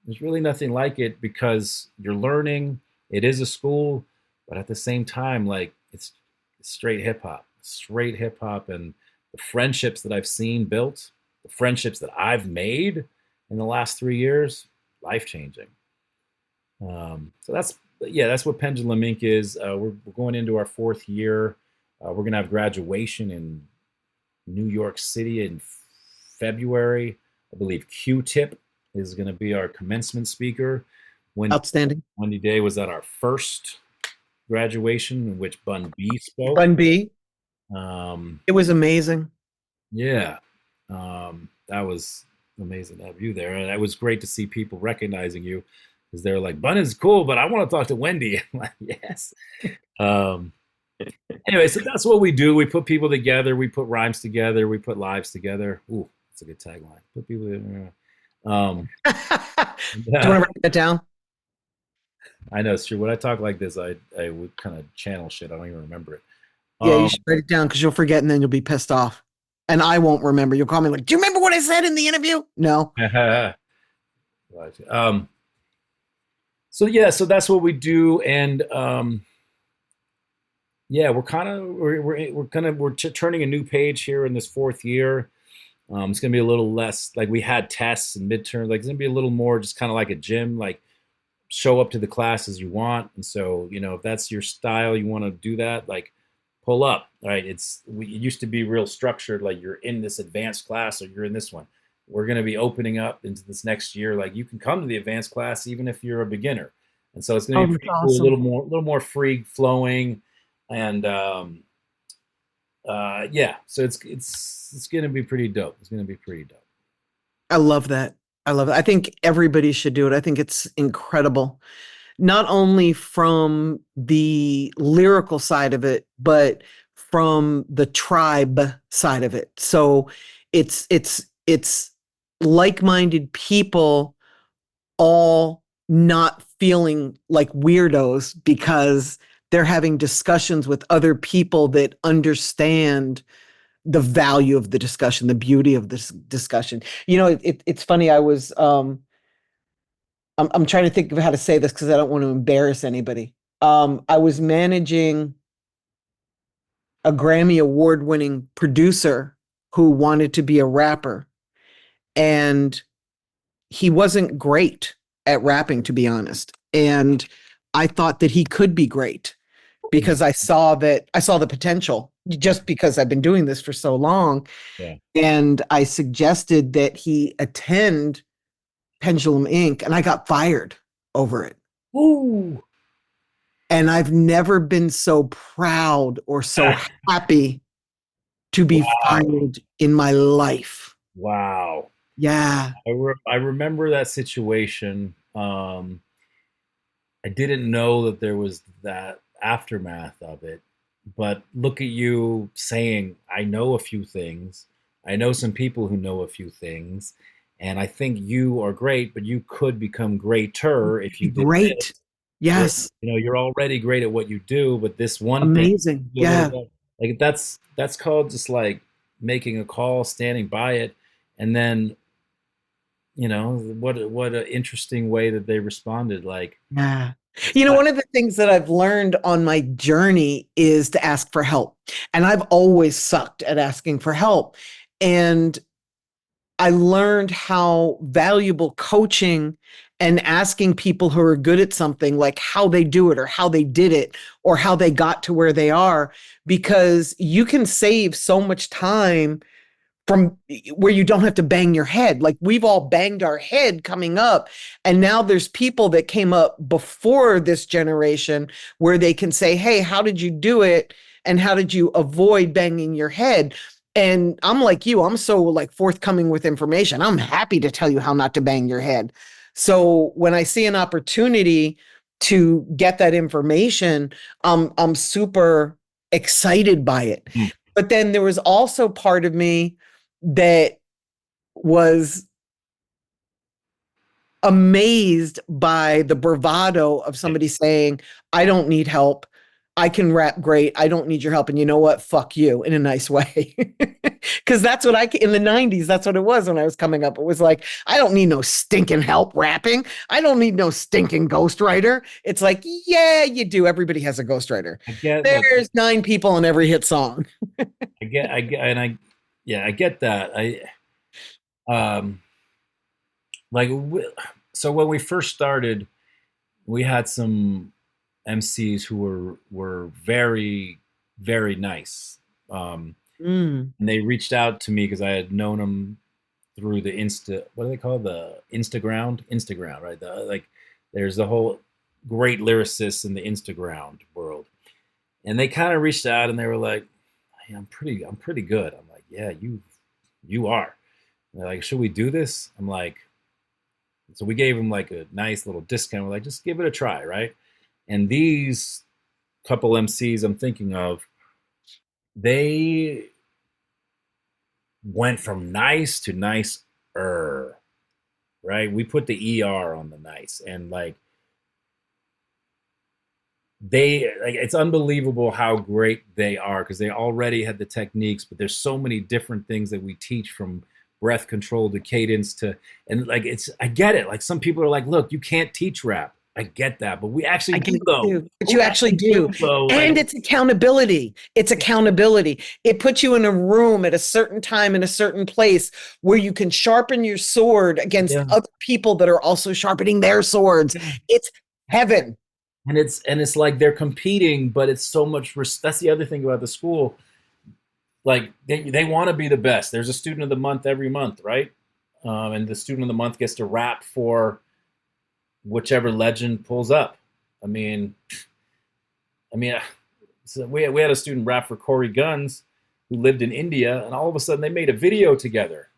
There's really nothing like it because you're learning. It is a school, but at the same time, like it's straight hip hop, and the friendships that I've seen built, the friendships that I've made in the last 3 years, life changing. So that's what Pendulum Ink is. We're going into our fourth year. We're gonna have graduation in New York City in February. I believe Q-Tip is going to be our commencement speaker. Wendy, Outstanding. Wendy Day was at our first graduation, in which Bun B spoke. Bun B. Um, It was amazing. yeah, that was amazing to have you there, and it was great to see people recognizing you because they're like, "Bun is cool, but I want to talk to Wendy." I'm like, yes. Um, Anyway, so that's what we do. We put people together. We put rhymes together. We put lives together. Ooh, that's a good tagline. Put people together. Um, Do you want to write that down? I know it's true. When I talk like this, I would kind of channel shit. I don't even remember it. Yeah, you Um, should write it down because you'll forget and then you'll be pissed off. And I won't remember. You'll call me like, do you remember what I said in the interview? No. um, so yeah, so that's what we do, and yeah, we're turning a new page here in this fourth year. It's gonna be a little less like we had tests and midterms. Like it's gonna be a little more just kind of like a gym. Like show up to the classes you want. And so, if that's your style, you want to do that, like pull up, right? It used to be real structured, like you're in this advanced class or you're in this one. We're going to be opening up into this next year. Like you can come to the advanced class even if you're a beginner. And so it's going Oh, to be that's pretty cool, awesome. a little more free flowing. And yeah, so it's going to be pretty dope. It's going to be pretty dope. I love that. I love it. I think everybody should do it. I think it's incredible. Not only from the lyrical side of it, but from the tribe side of it. So it's like-minded people all not feeling like weirdos because they're having discussions with other people that understand the value of the discussion, the beauty of this discussion. It's funny. I'm trying to think of how to say this because I don't want to embarrass anybody. I was managing a Grammy award winning producer who wanted to be a rapper, and he wasn't great at rapping, to be honest. And I thought that he could be great because I saw the potential just because I've been doing this for so long. Yeah. And I suggested that he attend Pendulum Ink, and I got fired over it. Ooh. And I've never been so proud or so happy to be Wow. fired in my life. Wow. Yeah. I remember that situation. I didn't know that there was that aftermath of it, but look at you saying, I know a few things. I know some people who know a few things, and I think you are great, but you could become greater if you did this. Great. Where Yes. you're already great at what you do, but this one thing, Amazing. do a little Yeah. bit, like that's called just like making a call, standing by it, and then what an interesting way that they responded. Like, Yeah. I, One of the things that I've learned on my journey is to ask for help. And I've always sucked at asking for help. And I learned how valuable coaching and asking people who are good at something, like how they do it or how they did it or how they got to where they are, because you can save so much time from where you don't have to bang your head. Like we've all banged our head coming up. And now there's people that came up before this generation where they can say, hey, how did you do it? And how did you avoid banging your head? And I'm like you, I'm so like forthcoming with information. I'm happy to tell you how not to bang your head. So when I see an opportunity to get that information, I'm super excited by it. mm, But then there was also part of me that was amazed by the bravado of somebody saying, I don't need help. I can rap great. I don't need your help. And you know what? Fuck you in a nice way. Because that's what in the 90s, that's what it was when I was coming up. It was like, I don't need no stinking help rapping. I don't need no stinking ghostwriter. It's like, yeah, you do. Everybody has a ghostwriter. I get, look, There's 9 people on every hit song. I get, and yeah, I get that. Um, like, so when we first started, we had some MCs who were very very nice. Um, Mm, and they reached out to me because I had known them through the what do they call it? The Instagram, right? Like there's the whole great lyricists in the Instagram world, and they kind of reached out and they were like, hey, I'm pretty good. I'm like, yeah, you are. And they're like, should we do this? I'm like, so we gave them like a nice little discount. We're like, just give it a try, right? And these couple MCs I'm thinking of, they went from nice to nicer, right? We put the ER on the nice, and like it's unbelievable how great they are because they already had the techniques, but there's so many different things that we teach, from breath control to cadence to, and like it's, I get it. Like some people are like, look, you can't teach rap. I get that, but we actually I do get it though. too, but We you actually actually do do. though. Like, And it's accountability. It's accountability. It puts you in a room at a certain time in a certain place where you can sharpen your sword against yeah, other people that are also sharpening their swords. yeah. It's heaven. And it's like they're competing, but it's so much. That's the other thing about the school. Like they want to be the best. There's a student of the month every month, right? And the student of the month gets to rap for whichever legend pulls up. I mean, I mean, so we had a student rap for Corey Guns, who lived in India, and all of a sudden they made a video together.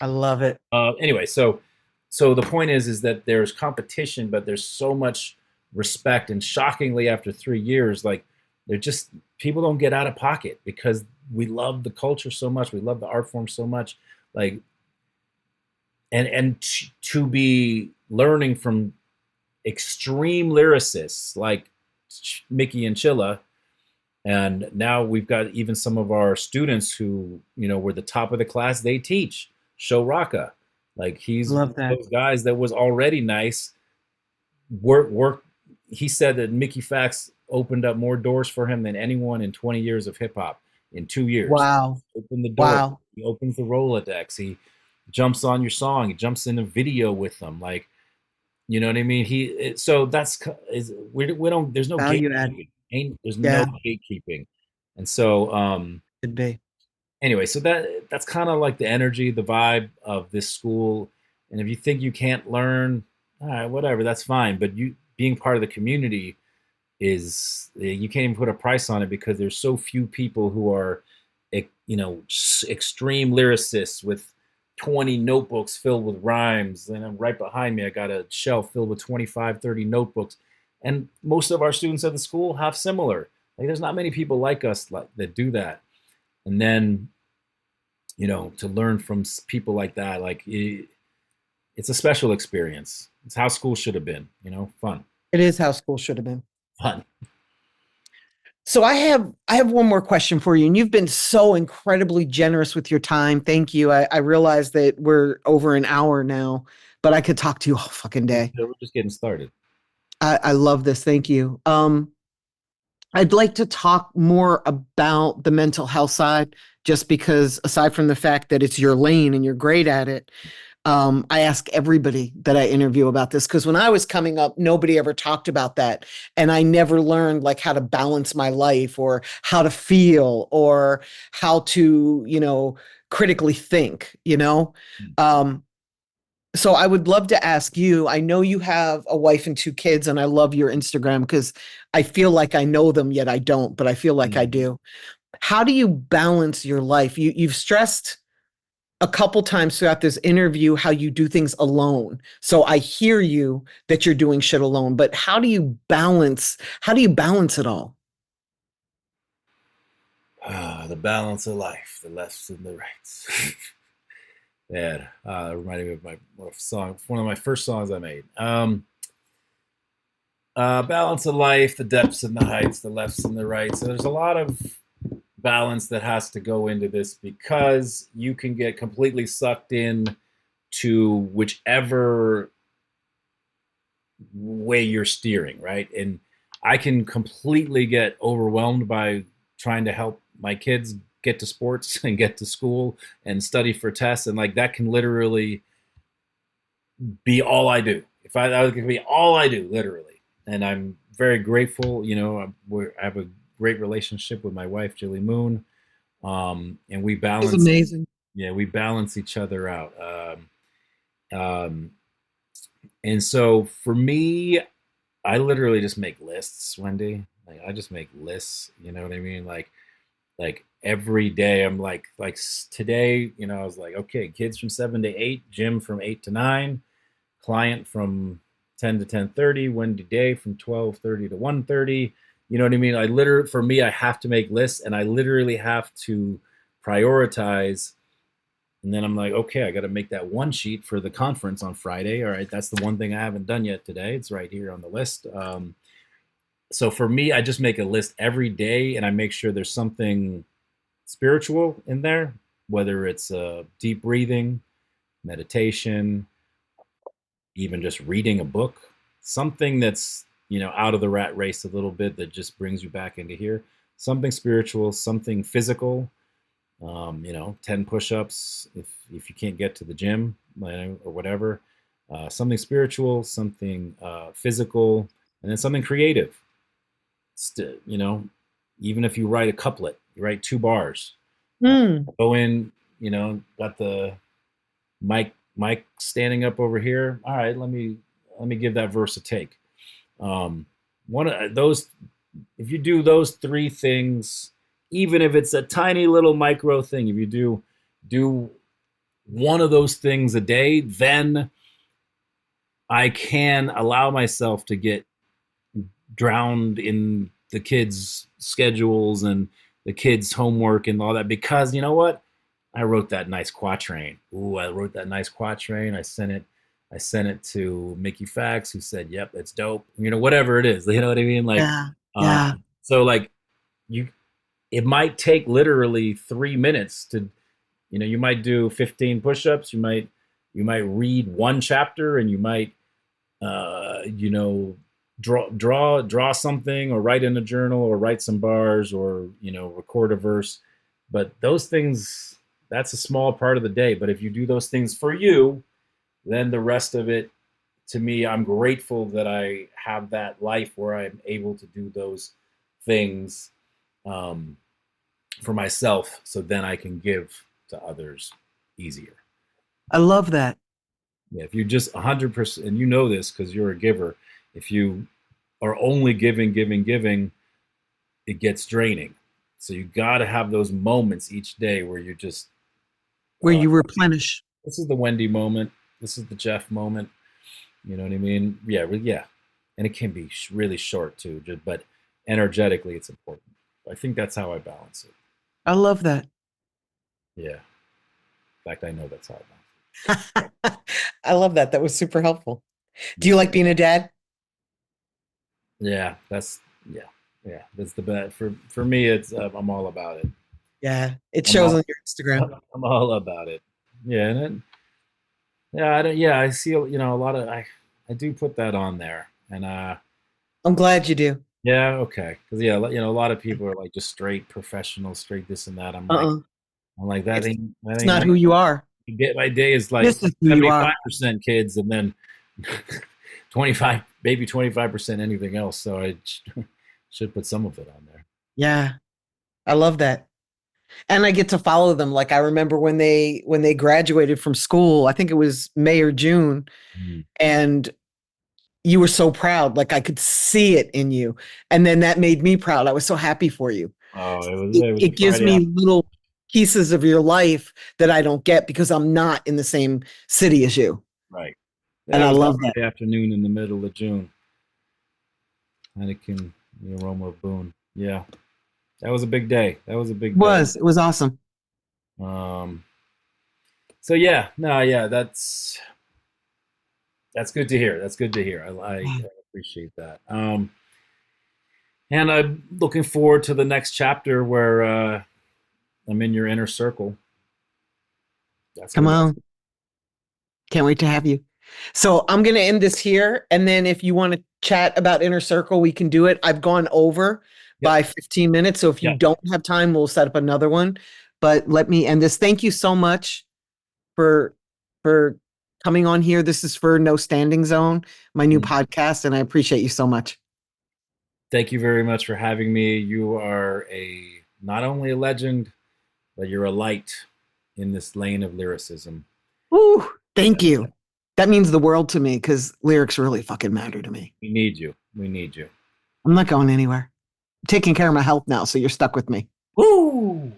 I love it. Anyway, so the point is that there's competition, but there's so much respect. And shockingly, after 3 years, like they're just, people don't get out of pocket because we love the culture so much, we love the art form so much, like, to be learning from extreme lyricists like Mickey and Chilla. And now we've got even some of our students who, were the top of the class. They teach Show Raka. Like he's one Love of that. those guys that was already nice. Work. He said that Mickey Fax opened up more doors for him than anyone in 20 years of hip hop. In 2 years, Wow. opened the door. Wow. He opens the Rolodex. He jumps on your song. He jumps in a video with them. Like, you know what I mean? So we don't. There's no Value add. gatekeeping. There's no Yeah, gatekeeping. And so could be. anyway, so that's kind of like the energy, the vibe of this school. And if you think you can't learn, all right, whatever, that's fine. But you being part of the community is, you can't even put a price on it because there's so few people who are, extreme lyricists with 20 notebooks filled with rhymes. And then right behind me, I got a shelf filled with 25, 30 notebooks. And most of our students at the school have similar. Like there's not many people like us that do that. And then, to learn from people like that, like it's a special experience. It's how school should have been, fun, It is how school should have been. fun. So I have one more question for you, and you've been so incredibly generous with your time. Thank you. I realize that we're over an hour now, but I could talk to you all fucking day. We're just getting started. I love this. Thank you. I'd like to talk more about the mental health side, just because aside from the fact that it's your lane and you're great at it, I ask everybody that I interview about this because when I was coming up, nobody ever talked about that. And I never learned like how to balance my life or how to feel or how to, critically think. Um, so I would love to ask you, I know you have a wife and two kids, and I love your Instagram because I feel like I know them, yet I don't, but I feel like I Mhm. do. How do you balance your life? You've stressed a couple times throughout this interview how you do things alone. So I hear you that you're doing shit alone, but how do you balance it all? The balance of life, the lefts and the rights. Man, reminding me of my song, one of my first songs I made. Balance of life, the depths and the heights, the lefts and the rights. So there's a lot of balance that has to go into this because you can get completely sucked in to whichever way you're steering, right? And I can completely get overwhelmed by trying to help my kids get to sports and get to school and study for tests, and like that can literally be all I do. If I that could be all I do, literally. and I'm very grateful. I have a great relationship with my wife, Jilly Moon, and we It's balance. amazing. Yeah, we balance each other out. Um, and so for me, I literally just make lists, Wendy. Like I just make lists. You know what I mean? Like every day, I'm today. I was like, okay, kids from 7 to 8, gym from 8 to 9, client from 10 to 10:30, Wendy Day from 12:30 to 1:30. You know what I mean? For me, I have to make lists, and I literally have to prioritize. And then I'm like, okay, I got to make that one sheet for the conference on Friday. All right, that's the one thing I haven't done yet today. It's right here on the list. So for me, I just make a list every day, and I make sure there's something spiritual in there, whether it's deep breathing, meditation, even just reading a book, something that's out of the rat race a little bit, that just brings you back into here. Something spiritual, something physical. 10 push-ups if you can't get to the gym, or whatever. Something spiritual, something physical, and then something creative. Even if you write a couplet, you write 2 bars. Mm. Go in, got the mic standing up over here. All right, let me give that verse a take. One of those, if you do those 3 things, even if it's a tiny little micro thing, if you do one of those things a day, then I can allow myself to get drowned in the kids' schedules and the kids' homework and all that, because you know what? I wrote that nice quatrain. Ooh, I wrote that nice quatrain. I sent it to Mickey Fax, who said, "Yep, it's dope." Whatever it is. You know what I mean? Yeah. Um, Yeah. so like you, it might take literally 3 minutes to, you might do 15 push-ups. You might read one chapter, and you might, you know, draw something, or write in a journal, or write some bars, or record a verse. But those things, that's a small part of the day. But if you do those things for you, then the rest of it, to me, I'm grateful that I have that life where I'm able to do those things, um, for myself, so then I can give to others easier. I love that. Yeah, if you just 100%, and you know this because you're a giver, if you are only giving, giving, giving, it gets draining. So you got to have those moments each day where you just, Where you replenish. this is the Wendy moment, this is the Jeff moment. You know what I mean? Yeah, yeah. And it can be really short too, but energetically, it's important. I think that's how I balance it. I love that. Yeah. In fact, I know that's how I balance I love that. That was super helpful. it. Do you like being a dad? Yeah, yeah, yeah. That's the best for me. It's I'm all about it. Yeah. It I'm shows all on your Instagram. I'm all about it. Yeah, and yeah, I don't, yeah, I see a lot of I do put that on there, and I'm glad you do. yeah, okay, because yeah, a lot of people are like just straight professional, straight this and that. I'm like Uh-uh. that It's ain't it's me. not who you are. Get my day is like This is who you are. 75% kids, and then 25, maybe 25% anything else. So I should put some of it on there. Yeah. I love that. And I get to follow them. Like I remember when they graduated from school, I think it was May or June, Mm. and you were so proud. Like I could see it in you. And then that made me proud. I was so happy for you. Oh, It, it was it a gives Friday me afternoon. little pieces of your life that I don't get because I'm not in the same city as you. Right. And Yeah, it I was a love that. Friday afternoon in the middle of June. Anakin, the aroma of Boone. Yeah, that was a big day. That was a It big day. was. It was awesome. Um, so yeah, no, yeah, that's good to hear. That's good to hear. I appreciate that. And I'm looking forward to the next chapter where I'm in your inner circle. That's Come gonna be on. Can't wait to have you. So I'm going to end this here. And then if you want to chat about Inner Circle, we can do it. I've gone over yep, by 15 minutes. So if you yep. don't have time, we'll set up another one. But let me end this. Thank you so much for for coming on here. This is for No Standing Zone, my new Mm. podcast, and I appreciate you so much. Thank you very much for having me. You are a not only a legend, but you're a light in this lane of lyricism. Ooh, thank you. That means the world to me because lyrics really fucking matter to me. We need you. We need you. I'm not going anywhere. I'm taking care of my health now, so you're stuck with me. Woo!